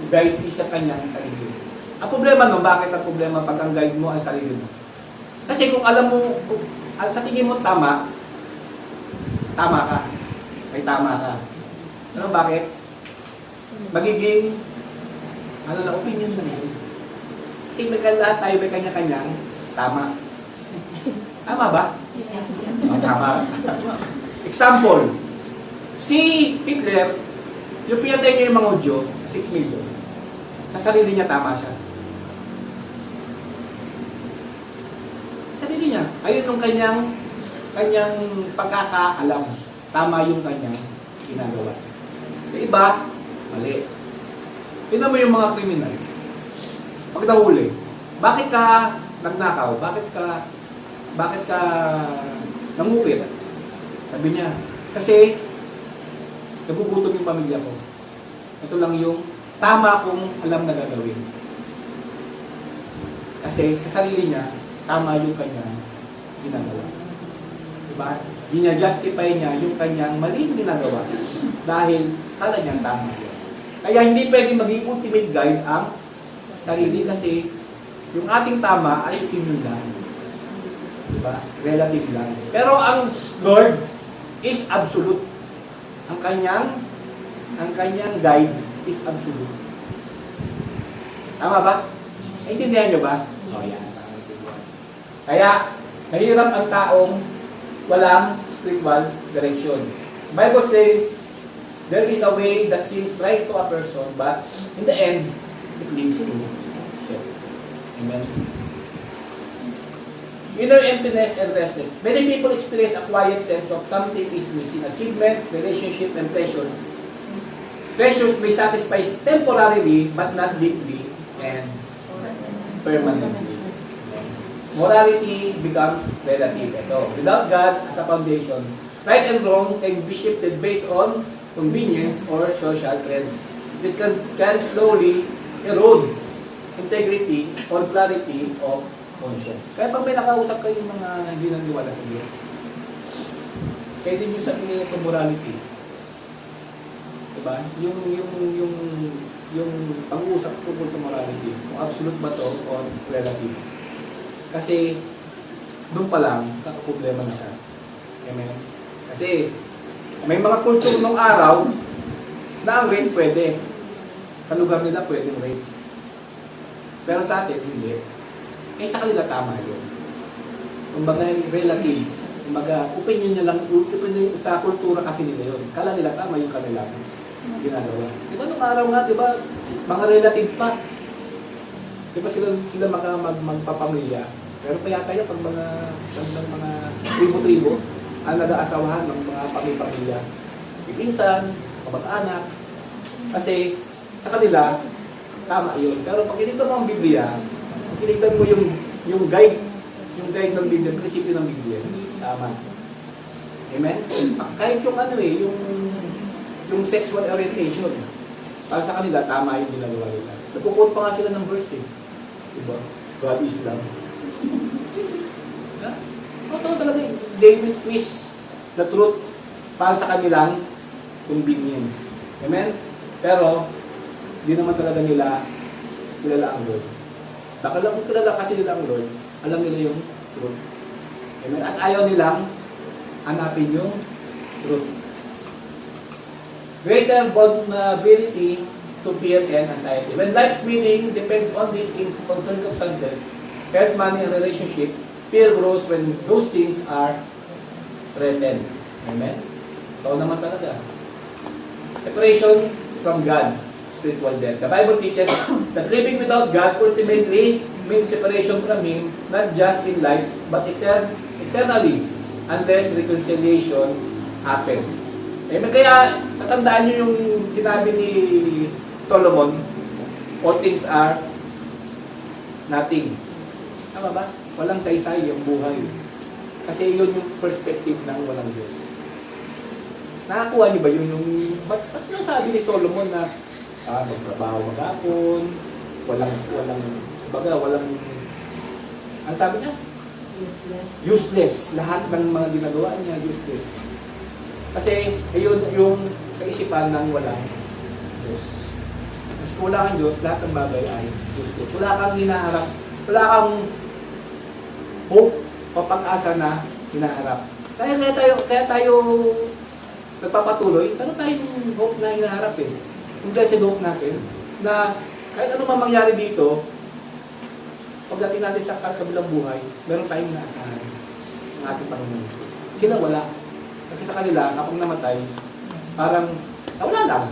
guide is sa kanyang sarili. Ang problema no, bakit ang problema pag ang guide mo ang sarili mo? Kasi kung alam mo, sa tingin mo tama ka. May tama ka. Ano bakit? Magiging, opinion na yun. Kasi lahat tayo may kanya-kanyang tama. Tama ba? Tama. Example, si Hitler, yung pinatay niya yung mga Hudyo, 6 million, sa sarili niya tama siya. Sa sarili niya. Ayun yung kanyang pagkakaalam. Tama yung kanyang ginagawa. Sa iba, mali. Tignan mo yung mga kriminal. Pag nahuli, bakit ka nagnakaw? Bakit ka nangupit? Sabi niya, kasi nagugutom yung pamilya ko. Ito lang yung tama kong alam na gagawin. Kasi sa sarili niya, tama yung kanyang ginagawa. Diba? Hindi niya justify niya yung kanyang maling ginagawa dahil kala niyang tama yun. Kaya hindi pwedeng maging ultimate guide ang sarili kasi yung ating tama ay opinion lang. Diba? Relative lang. Pero ang Lord is absolute. Ang kanyang guide is absolute. Tama ba? Naintindihan niyo ba? Yan. Kaya, mahirap ang taong walang spiritual direction. Bible says, there is a way that seems right to a person, but in the end, it leads to shit. Amen. Inner emptiness and restlessness. Many people experience a quiet sense of something is missing. Achievement, relationship, and pleasure. Pleasures may satisfy temporarily, but not deeply and permanently. Morality becomes relative. Ito. Without God as a foundation, right and wrong can be shifted based on convenience or social trends. It can slowly erode integrity or clarity of conscience. Kaya pag may nakausap kayo yung mga hindi naniniwala sa Diyos, pwede nyo sabihin ito morality. Diba? Yung pag-uusap tungkol sa morality, kung absolute ba to o relative. Kasi doon pa lang, kakaproblema na siya. Amen? Kasi may mga culture nung araw na ang rape pwede. Sa lugar nila pwedeng rape. Pero sa atin, hindi. Eh sa kanila tama yun. Kumbaga relative. Kumbaga, opinion nyo lang, opinion sa kultura kasi nila yun. Kala nila tama yung kanilang ginagawa. Di ba nung araw nga, di ba, mga relative pa. Di ba sila magpapamilya? Pero kaya pag mga tribo-tribo, ang nag-aasawahan ng mga pamilya. Pinsan, kamag-anak. Kasi sa kanila, tama yun. Pero pag tinignan mo ang Biblia, pag tinignan mo yung guide ng Biblia, prinsipyo ng Biblia, hindi tama. Amen? Kahit yung yung sexual orientation, para sa kanila, tama yung ginagawa nila. Nagkukot pa nga sila ng verse eh. Diba? God is love. Totoo talaga eh. They will twist the truth para sa kanilang convenience. Amen? Pero, di naman talaga nila kilala ang Lord. Baka lang kung kilala kasi nila ang Lord, alam nila yung truth. Amen? At ayaw nilang hanapin yung truth. Greater vulnerability to fear and anxiety. When life's meaning depends only on circumstances, health, money, and relationship, fear grows when those things are threatened. Amen? Ito naman talaga. Separation from God, spiritual death. The Bible teaches that living without God ultimately means separation from Him, not just in life, but eternally, unless reconciliation happens. Amen? Kaya, natandaan nyo yung sinabi ni Solomon, all things are nothing. Tama ba? Walang saysay yung buhay. Kasi yun yung perspective ng walang Diyos. Nakakuha niyo ba yun yung... Ba't nasabi ni Solomon na magtrabaho maghapon, walang... Ang sabi niya? Useless. Lahat ng mga ginagawa niya, useless. Kasi ayun yung kaisipan ng walang Diyos. Mas kulang ang Diyos, lahat ng bagay ay useless. Wala kang hinaharap. Wala kang hope o pag-asa na hinaharap. Kaya tayo nagpapatuloy, pero tayong hope na hinaharap eh. Yung blessed hope natin, na kahit ano man mangyari dito, pagdating natin sa kabilang buhay, meron tayong inaasahan ng ating Panginoon. Sila wala. Kasi sa kanila, kapag namatay, parang wala lang.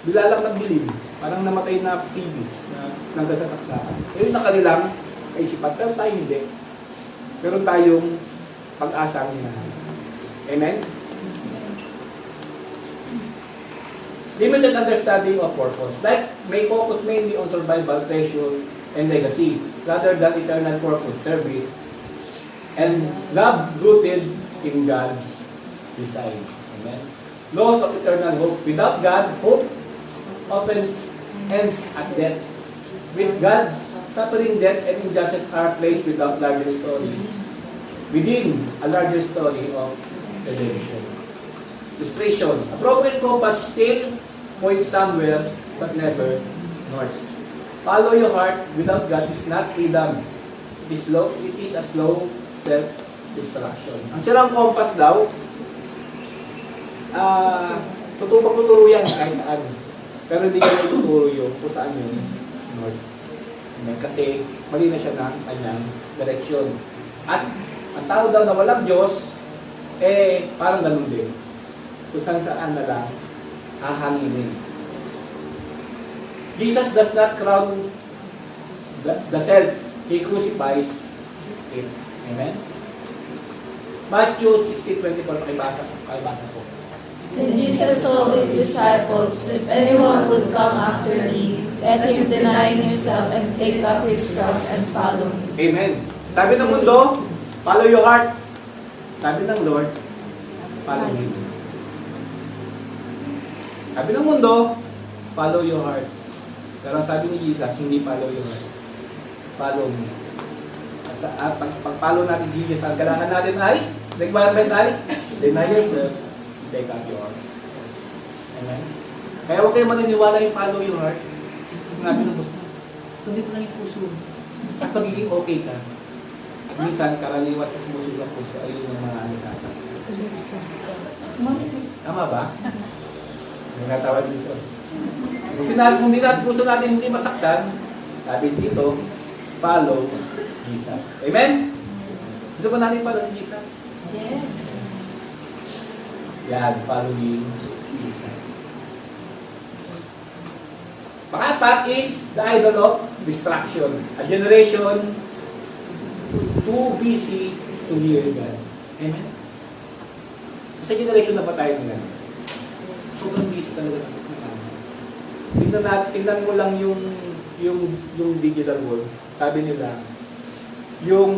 Bila lang nagbilib. Parang namatay na TV na nagkasasaksakan. Yun ang kanilang kaisipan. Pero tayo hindi. Meron tayong pag-asa ang hinahanap. Amen? Limited understanding of purpose. Life may focus mainly on survival, treasure, and legacy, rather than eternal purpose, service, and love rooted in God's design. Amen? Loss of eternal hope. Without God, hope often ends at death. With God, suffering, death, and injustice are placed without larger story. Within a larger story of redemption. Illustration. A broken compass still points somewhere, but never north. Follow your heart without God is not freedom. It is a slow self-destruction. Ang sirang compass daw, tuturo yan kahit saan. Pero hindi ka tuturo yung kung saan yung north. Kasi mali na siya ng kanyang direksyon. At ang tao daw na walang Diyos, parang ganun din. Kung saan na lang hahanginin. Jesus does not crown the self. He crucifies it. Amen? Matthew 16:24, pakibasa po. Then Jesus told his disciples, if anyone would come after me, let him deny himself and take up his cross and follow me. Amen. Sabi ng mundo, follow your heart. Sabi ng Lord, follow me. Sabi ng mundo, follow your heart. Pero sabi ni Jesus, hindi follow your heart. Follow me. At pag-follow natin Jesus, ang kailangan natin ay, requirement ay, deny yourself, take up your heart. Amen? Kaya huwag kayo maniniwala yung follow your heart. Sinabi ng boss, sundin mo lang yung puso. At magiging okay ka. At minsan, karaniwan sa sumusunod ng puso ay yung mga anisasak. Tama ba? Yung natawad dito. Kung hindi natin puso natin hindi masaktan, sabi dito, follow Jesus. Amen? Gusto ba natin follow si Jesus? Yes. Yan, following Jesus. Pang-apat is the idol of distraction. A generation too busy to hear God. Amen? Sa generation na pa tayo ngayon, sobrang busy talaga ng tingnan mo lang yung digital world. Sabi nila, yung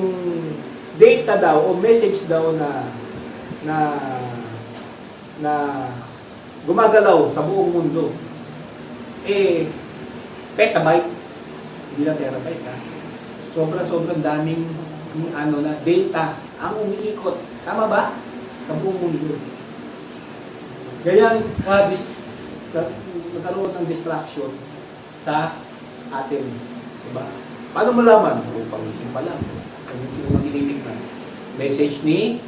data daw o message daw na gumagalaw sa buong mundo, petabyte, hindi na terabyte ha. Sobrang daming na data ang umiikot. Tama ba? Sa buong mundo. Kaya nagkaroon ng distraction sa atin. Diba? Paano mo laman? Pangising pa lang. Ayun sino nang initignan. Message ni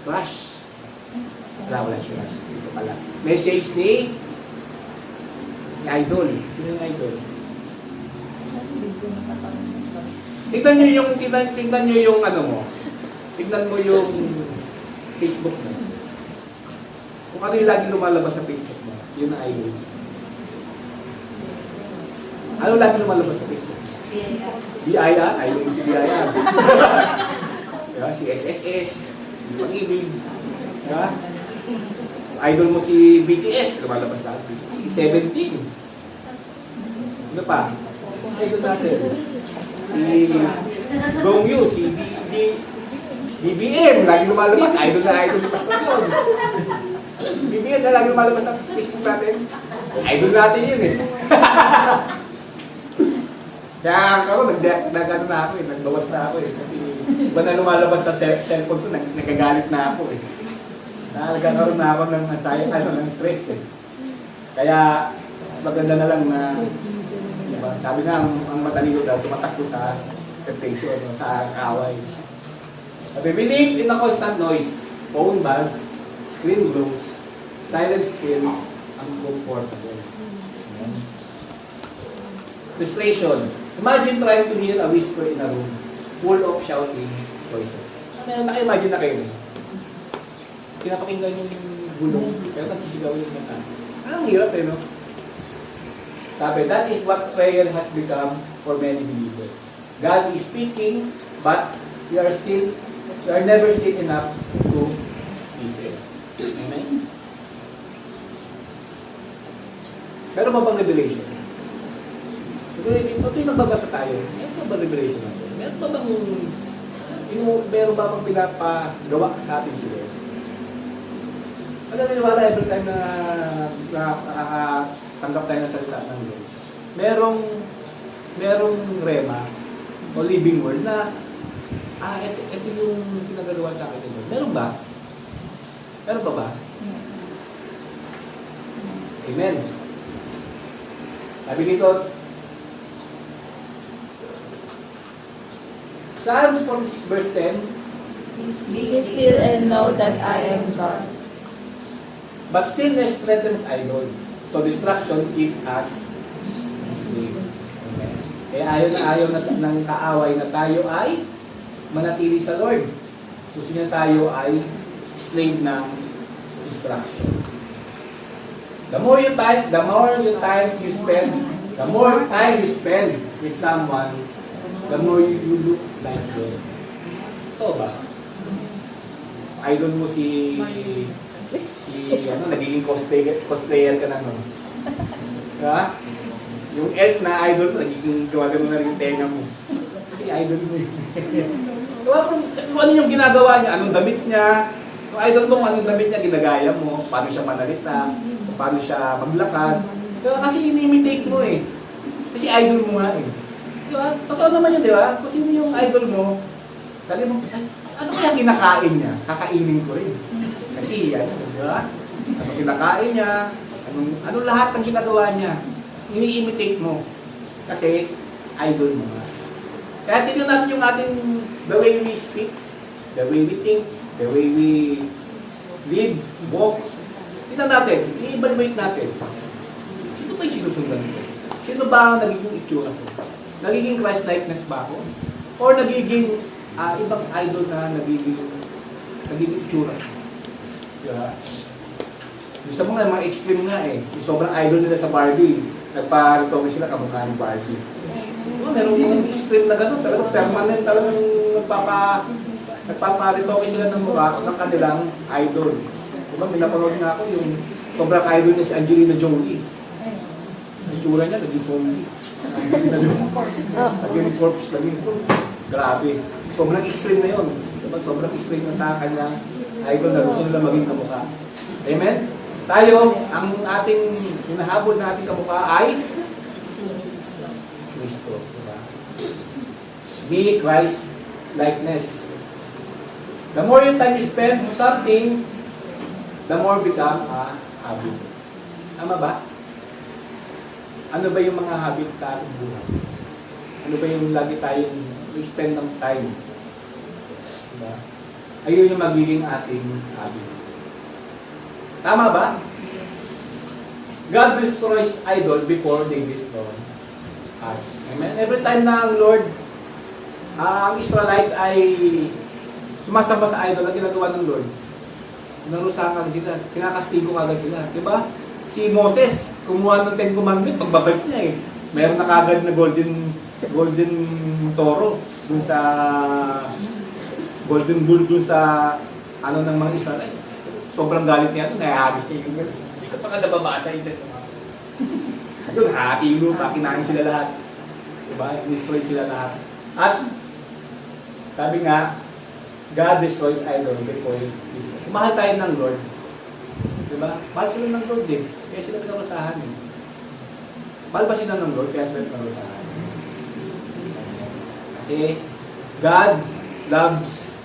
Crush. Wala si Crush. Ito pala. Message ni Idol. Sino yung Idol? Tignan nyo yung ano mo. Tignan mo yung Facebook mo. Kung ano yung lagi lumalabas sa Facebook mo, yun ang Idol. Ano lagi lumalabas sa Facebook? BIR? Idol mo si BIR. Diba? Si SSS. Yung pag-ibig. Diba? Idol mo si BTS. Lumalabas lahat. Si 17. Ano pa? Idol natin. Si Gongyu, si BBM, lagi lumalabas, idol ni Pastor yun. BBM na lagi lumalabas sa Facebook natin. Idol natin yun eh. Kaya ako, nagano na ako eh, nagbawas na ako eh. Kasi iba na lumalabas sa cellphone ko, nagagalit na ako eh. Nagkakaroon na ako ng anxiety, ng stress eh. Kaya, mas maganda na lang na diba? Sabi nga, ang matalino daw, tumatakbo sa temptation, sa kaaway. Sabi, we live in a constant noise. Phone buzz, screen glows, silence still, uncomfortable. Frustration. Imagine trying to hear a whisper in a room full of shouting voices. Naka-imagine na kayo. Pinapakinggan yung gulong, pero nagkisigaw yung mata. Ang hirap eh, no? Sabi, that is what prayer has become for many believers. God is speaking, but we are never still enough to listen. Amen? Meron ba bang revelation? Patuloy nagbabasa tayo. Meron ba bang revelation natin? Meron ba bang pinapagawa sa atin si Lord? Ano naniwala every time na tanggap tayo ng salita ng Lord. Merong rema o living word na ito yung pinagagawa sa akin ng Lord. Meron ba? Meron ba? Amen. Sabi nito, Psalms 46 verse 10, Be still and know that I am God. but stillness strengthens idol. So distraction keep us asleep. Okay. Kaya ayaw ng kaaway na tayo ay manatili sa Lord. Gusto niya tayo ay slave ng distraction. The more time you spend with someone, the more you look like them. Ito ba? Idol mo nagiging cosplayer ka na, no? Diba? Yung elf na idol mo, nagiging gawagano na rin yung tenga mo. Kasi idol mo yun. Diba, kung ano yung ginagawa niya, anong damit niya, kung idol mo, anong damit niya, ginagaya mo, paano siya manalita, paano siya maglakad. Diba, kasi ini-imitate mo eh. Kasi idol mo nga eh. Diba? Totoo naman yun, diba? Kung sino yung idol mo, dali mo, ano kaya kinakain niya? Kakainin ko rin. Kasi, diba? Ano kinakain niya? Anong lahat ng ginagawa niya? Ini-imitate mo. Kasi, idol mo nga. Kaya tignan natin yung ating, the way we speak, the way we think, the way we live, walk. Tignan natin, i-evaluate natin. Sino ba yung sinusundan ko? Sino ba ang nagiging itsura ko? Nagiging Christ-likeness ba ako? Or nagiging ibang idol na nagiging naging itsura. Diba? Yung sa mga extreme nga eh. Yung sobrang idol nila sa Barbie. Nagpa-retoke sila kamukha ng Barbie. Diba, meron mga extreme na gano'n. Talagang permanent, talagang nagpapa-retoke sila ng mukha ng kanilang idol. Diba, may napanood nga ako yung sobrang idol niya si Angelina Jolie. Ang itsura niya, naging zombie. Naging corpse, grabe. Sobrang extreme na yun. Diba? Sobrang extreme na sa kanya idol na gusto nila maging kamukha. Amen? Tayo, ang ating hinahabol na ating kamukha ay Kristo. Diba? Be Christ likeness. The more you time you spend on something, the more become a habit. Tama ba? Ano ba yung mga habit sa ating buhay? Ano ba yung lagi tayong spend ng time? Diba? Ayun yung magiging ating habit. Tama ba? God destroys idol before they destroy us. Amen? Every time na ang Lord, ang Israelites ay sumasamba sa idol, ang ginagawa ng Lord, narusahan agad sila, kinakastigo agad sila. Diba? Si Moses, kumuha ng 10 Commandments, pagbabalik niya eh. Meron na kagad na golden toro dun sa golden bull dun sa ano ng mga Israel. Sobrang galit niya ito, nahahagis niya yung gano'n. Hindi ko pa nga nababasa yun. Doon, hati yung lupa, kinain sila lahat. Diba? Destroy sila lahat. At, sabi nga, God destroys idol before He destroys. Mahal tayo ng Lord. Diba? Mahal sila ng Lord din. Kaya sila pinarusahan eh. Mahal ba sila ng Lord? Kaya sila pinarusahan. Kasi, God loves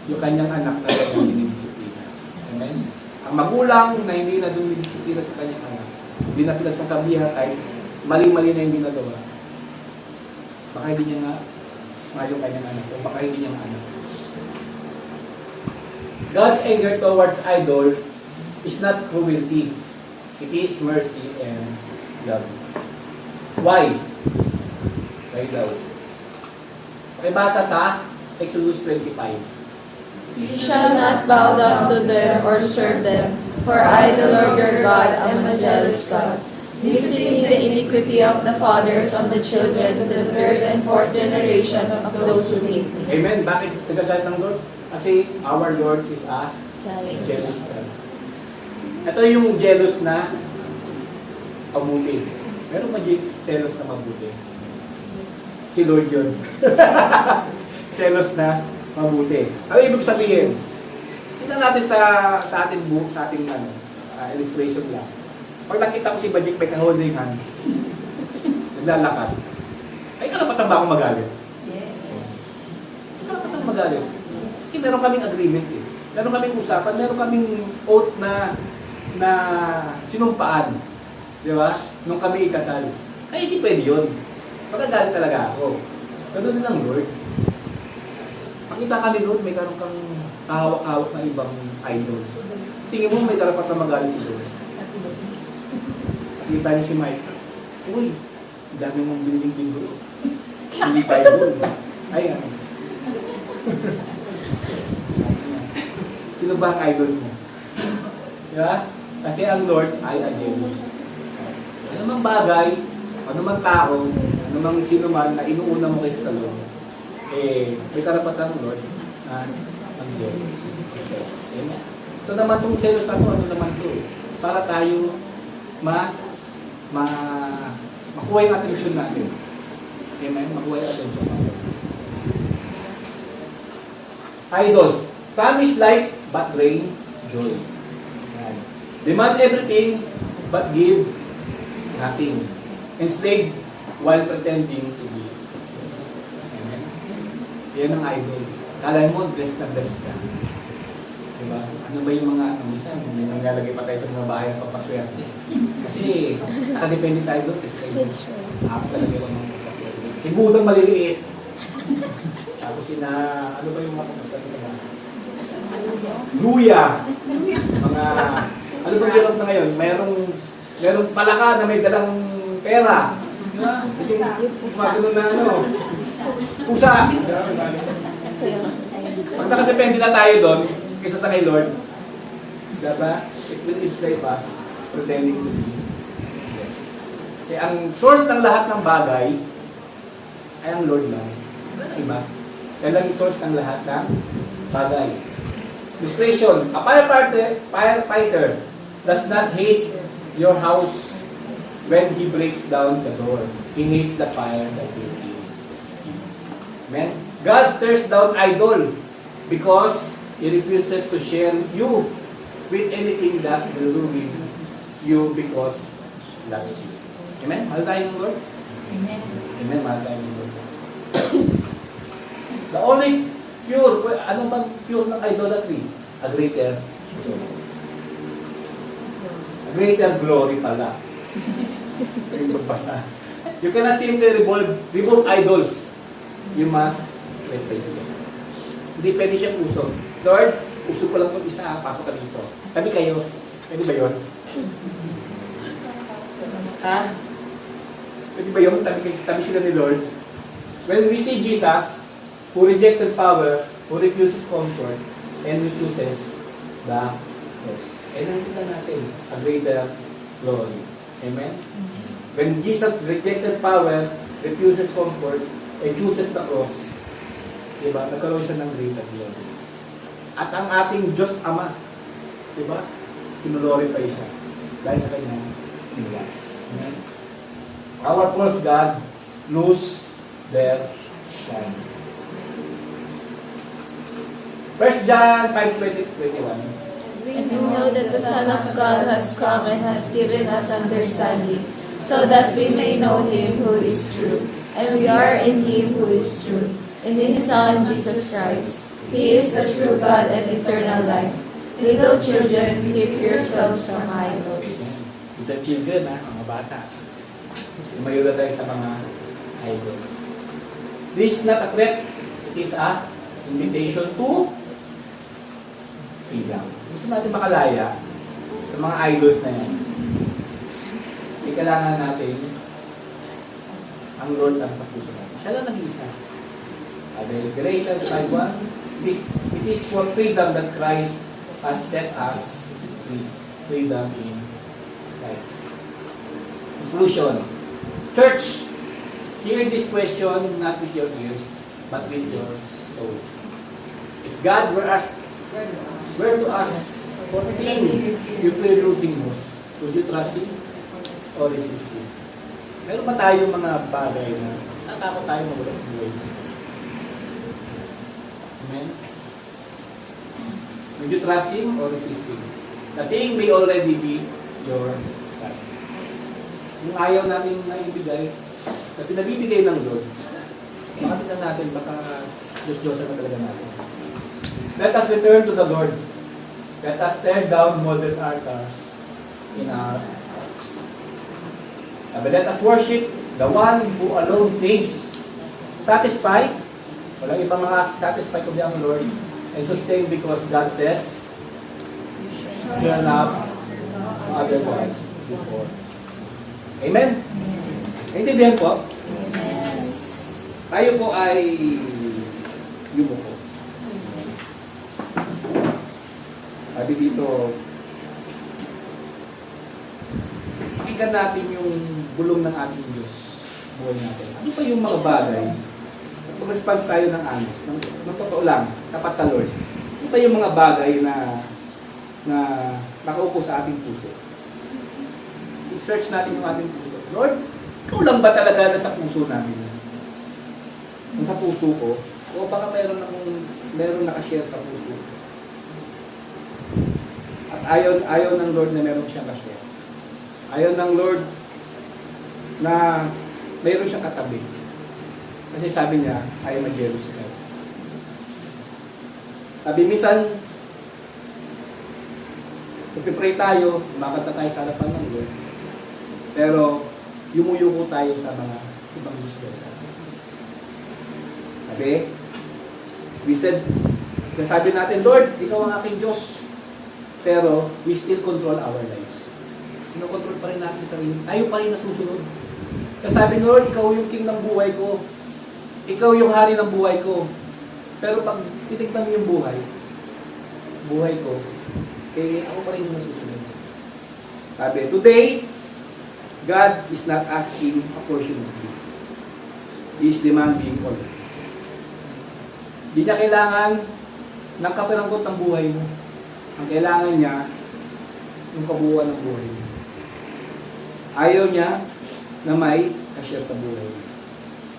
yung kanyang anak na kanyang dinidisiplina. Amen? Ang magulang na hindi na dumidisiplina sa kanyang anak, hindi na pinagsasabihan kahit mali-mali na yung ginagawa, baka hindi niya nga mahal yung kanyang anak o baka hindi niya anak. God's anger towards idol is not cruelty. It is mercy and love. Why? Why daw? Pakibasa sa Exodus 25. You shall not bow down to them or serve them, for I, the Lord your God, am a jealous God, visiting the iniquity of the fathers on the children to the third and fourth generation of those who hate me. Amen. Bakit nagagalit ng Lord? Kasi our Lord is a jealous God. Ito yung jealous na mabuti. Meron ba jealous na mabuti? Si Lord yun. Jealous na mabuti. Ano ibig sabihin? Tingnan natin sa ating book, sa ating illustration lang. Pag nakita ko si Bajik may holding hands, naglalakad, ay karapatan ba akong magalit? Yes. Karapatan magalit. Kasi meron kaming agreement eh. Meron kaming usapan, meron kaming oath na sinumpaan. Di ba? Nung kami ikasal. Ay, hindi pwede yun. Magagalit talaga ako. Ganun din ang Lord. Makita ka ni Lord, may karoon kang kahawak-hawak na ibang idol. Tingin mo may karapatan magalit si Lord. Nakita niya si Mike. Uy, dami mong biling-bingo. Hindi Bible. Ay, ano. Sino ba ang idol mo? Diba? Kasi ang Lord ay a jealous. Ano mang bagay, ano mang tao, ano mang sino man na inuuna mo kaysa sa Lord, eh, may karapatan ng Lord na ang jealous. Amen. Ito naman itong selos na ito, ano naman ito eh. Para tayo makuha yung attention natin. Amen? Makuha yung attention natin. Idols. Promise life, but bring joy. Ayan. Demand everything, but give nothing. Enslaved while pretending to be. Amen? Yan ang idol. Kala mo, blessed na blessed ka. Diba? Ano ba yung mga, minsan, may nangyalagay pa tayo sa mga bahay ng papaswerte. Kasi, nakadepende tayo doon kasi kayo. Talaga yung mga papaswerte. Si Budang maliliit. Tapos ano ba yung mga papaswerte sa bahay? Luya. Mga, ano ba yung na ngayon? Merong palaka na may dalang pera. Diba? Yung ganun na Pusa. Pag nakadepende na tayo doon, kaysa sa kay Lord. Diba? It will enslave us, pretending to be. Yes. Kasi ang source ng lahat ng bagay ay ang Lord lang. Diba? Yan lang yung source ng lahat ng bagay. Illustration, a firefighter does not hate your house when he breaks down the door. He hates the fire that will kill him. Amen? God tears down idol because He refuses to share you with anything that will ruin you because He loves you. Amen? Mahal tayo ng Lord? Amen. Amen? Mahal tayo ng Lord. The only pure, ano bang pure ng idolatry? A greater glory pala. Yung magbasa. You cannot simply remove idols. You must replace them. Hindi pwede siyang usog. Lord, usog ko lang itong isa, pasok ka dito. Tabi kayo. Pwede ba yun? Ha? Pwede ba yun? Tabi sila ni Lord. When we see Jesus, who rejected power, who refuses comfort, and who chooses the cross. Eh, nakikita natin a greater glory. Amen? When Jesus rejected power, refuses comfort, and chooses the cross, diba? Nagkaroon siya ng greater glory. At ang ating Diyos Ama, diba? Kinulorify siya dahil sa kanyang pinilas. Amen? Our false God lose their shine. 1 John 5:20-21. We know that the Son of God has come and has given us understanding, so that we may know Him who is true. And we are in Him who is true, in His Son, Jesus Christ. He is the true God and eternal life. Little children, keep yourselves from idols. Little children, mga bata. Tumayo na tayo sa mga idols. This is not a threat. It is a invitation to freedom. Gusto natin makalaya sa mga idols na yan. May kailangan natin ang Lord ang sa puso natin. Siya lang nag-iisa. Galatians 5:1. It is for freedom that Christ has set us free. Freedom in Christ. Conclusion. Church, hear this question not with your ears, but with your souls. If God were to ask for a thing you feel losing most, would you trust Him or resist Him? Meron ba tayong mga bagay na natakot tayo mawala sa buhay? Amen? Would you trust Him or resist Him? The thing may already be your God. Kung ayaw natin naibigay, na pinabibigay ng Lord, baka tignan natin, baka Diyos-Diyosan na talaga natin. Let us return to the Lord. Let us tear down modern altars in our hearts. Let us worship the one who alone saves. Satisfy. Walang ibang mga satisfy kundi ang Lord. And sustain because God says, shall not other gods before. Amen? Naintindihan po? Tayo po ay yumuko. Sabi dito, pakinggan natin yung bulong ng ating Diyos. Buhay natin. Ano pa yung mga bagay? Mag-response tayo ng honest. Ng totoo lang, tapat sa Lord. Ano pa yung mga bagay na nakaupo sa ating puso? I-search natin yung ating puso. Lord, ikaw lang ba talaga na sa puso namin? Sa puso ko? O baka meron nakashare sa puso ko? At ayaw ng Lord na meron siyang kashare. Ayaw ng Lord na meron siyang katabi. Kasi sabi niya, I am a jealous God. Sabi minsan, pag-pray tayo, makanta tayo sa harapan ng Lord. Pero, yumuyuko tayo sa mga ibang gusto sa atin. Sabi, sabi natin, Lord, ikaw ang aking Diyos. Pero, we still control our lives. Kinokontrol pa rin natin sarili. Tayo pa rin nasusunod. Kasi sabi, Lord, ikaw yung king ng buhay ko. Ikaw yung hari ng buhay ko. Pero pag titignan mo yung buhay, buhay ko, eh ako pa rin yung nasusunod. Sabi, today, God is not asking a portion of you. He is demanding all. Hindi niya kailangan ng kapiranggot ng buhay mo. Ang kailangan niya, yung kabuuan ng buhay mo. Ayaw niya na may ka-share sa buhay mo.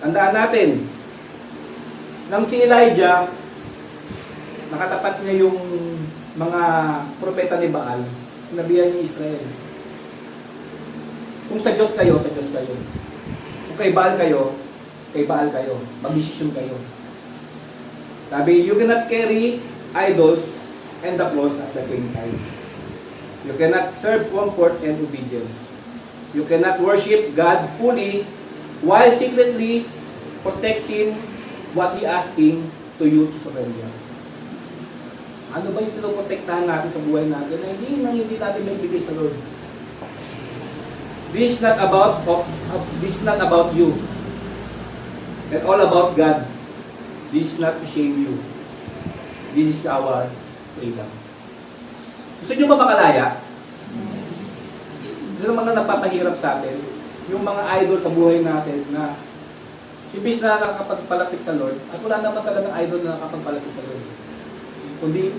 Tandaan natin, nang si Elijah, nakatapat niya yung mga propeta ni Baal, sinabihan niya Israel, kung sa Diyos kayo, sa Diyos kayo. Kung kay Baal kayo, kay Baal kayo. Mag-desisyon kayo. Sabi, you cannot carry idols and the cross at the same time. You cannot serve comfort and obedience. You cannot worship God fully while secretly protecting what He asking to you to surrender. Ano ba yung pinoprotektahan natin sa buhay natin na hindi natin may bigay sa Lord? This is not about you. And all about God. This is not to shame you. This is our freedom. Gusto nyo ba makalaya? Gusto mga napapahirap sa atin, yung mga idol sa buhay natin na ibig na nakakapagpalapit sa Lord, at wala naman talagang idol na nakakapagpalapit sa Lord. Kundi,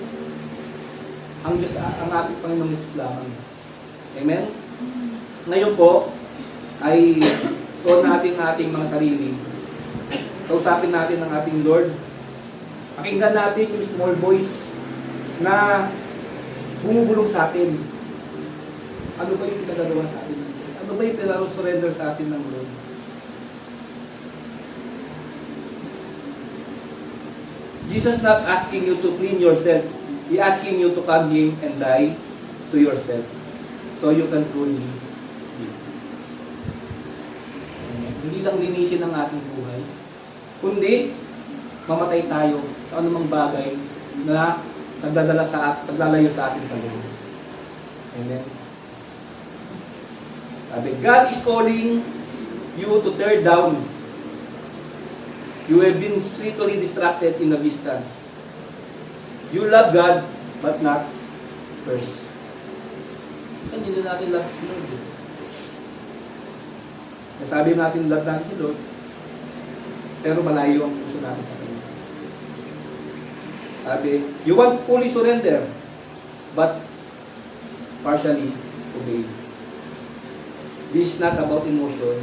ang Diyos, ang ating Panginoong Jesus lamang. Amen? Ngayon po, ay tuon natin ating mga sarili. Kausapin natin ang ating Lord. Pakinggan natin yung small voice na bumubulong sa atin. Ano ba yung pinagagawa sa atin? Ano ba yung pinag-surrender sa atin ng Lord? Jesus not asking you to clean yourself. He asking you to come Him and die to yourself so you can truly live. Hindi lang linisin ang ating buhay, kundi mamatay tayo sa anumang bagay na naglalayo sa atin sa Lord. Amen. Sabi, God is calling you to tear down. You have been spiritually distracted in the distance. You love God, but not first. Saan hindi natin love si Lord? Nasabi natin love natin si Lord, pero malayo ang puso natin sa Kanya. Sabi, you want fully surrender, but partially obey. This is not about emotion,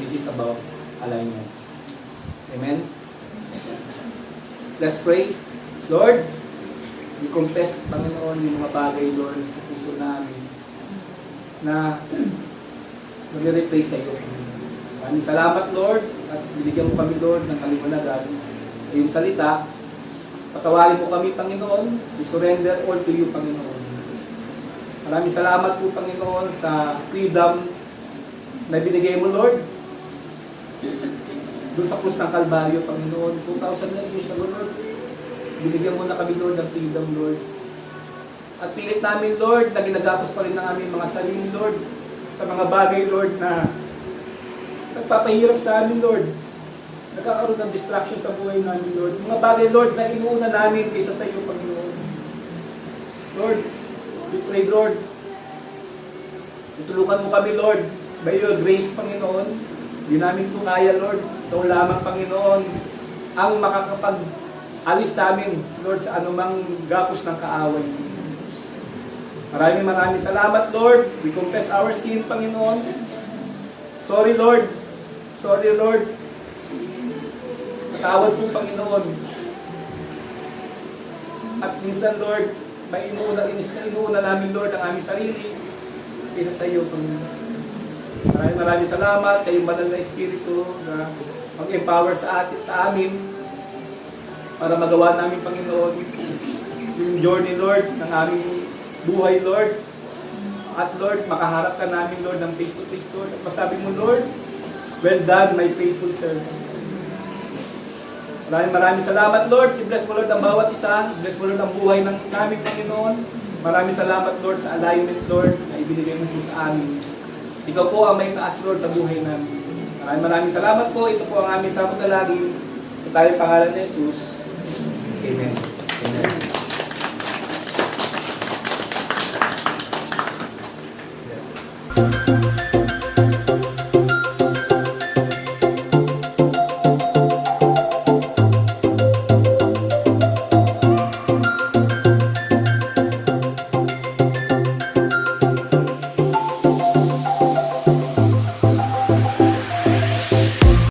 this is about alignment. Amen? Let's pray. Lord, we confess, Panginoon, yung mga bagay, Lord, sa puso namin na mag-replace sa iyo. Maraming salamat, Lord, at binigyan mo kami, Lord, ng kaliwanagan. Yung salita, patawarin mo kami, Panginoon. We surrender all to you, Panginoon. Maraming salamat po, Panginoon, sa freedom na binigay mo, Lord. Doon sa krus ng Kalbaryo, Panginoon, 2,000 na years ago, Lord. Binigyan mo na kami, Lord, ng freedom, Lord. At pilit namin, Lord, na ginagapos pa rin ng aming mga sarili, Lord, sa mga bagay, Lord, na nagpapahirap sa amin, Lord. Nagkakaroon ng distraction sa buhay namin, Lord. Mga bagay, Lord, na inuuna namin kaysa sa iyo, Panginoon. Lord, we pray, Lord, tutulungan mo kami, Lord, by your grace, Panginoon. Hindi namin ito kaya, Lord. Ikaw lamang, Panginoon, ang makakapag-alis sa amin, Lord, sa anumang gapos ng kaaway. Maraming salamat, Lord. We confess our sin, Panginoon. Sorry, Lord. Sorry, Lord. Patawad po, Panginoon. At minsan, Lord, may inuuna namin, Lord, ang aming sarili kaysa sa iyo, Panginoon. Maraming salamat sa iyong banal na Espiritu na mag-empower sa amin para magawa namin, Panginoon, yung journey, Lord, ng aming buhay, Lord. At Lord, makaharap ka namin, Lord, ng face-to-face, Lord. At masabi mo, Lord, well done, my faithful servant. Maraming salamat, Lord. I-bless mo, Lord, ang bawat isa. I-bless mo, Lord, ang buhay ng namin, Panginoon. Maraming salamat, Lord, sa alignment, Lord, na ibinigay mo sa amin. Ikaw po ang may taas, Lord, sa buhay namin. Maraming salamat po. Ito po ang aming samot na lagi. Sa tayong pangalan ni Jesus. Amen.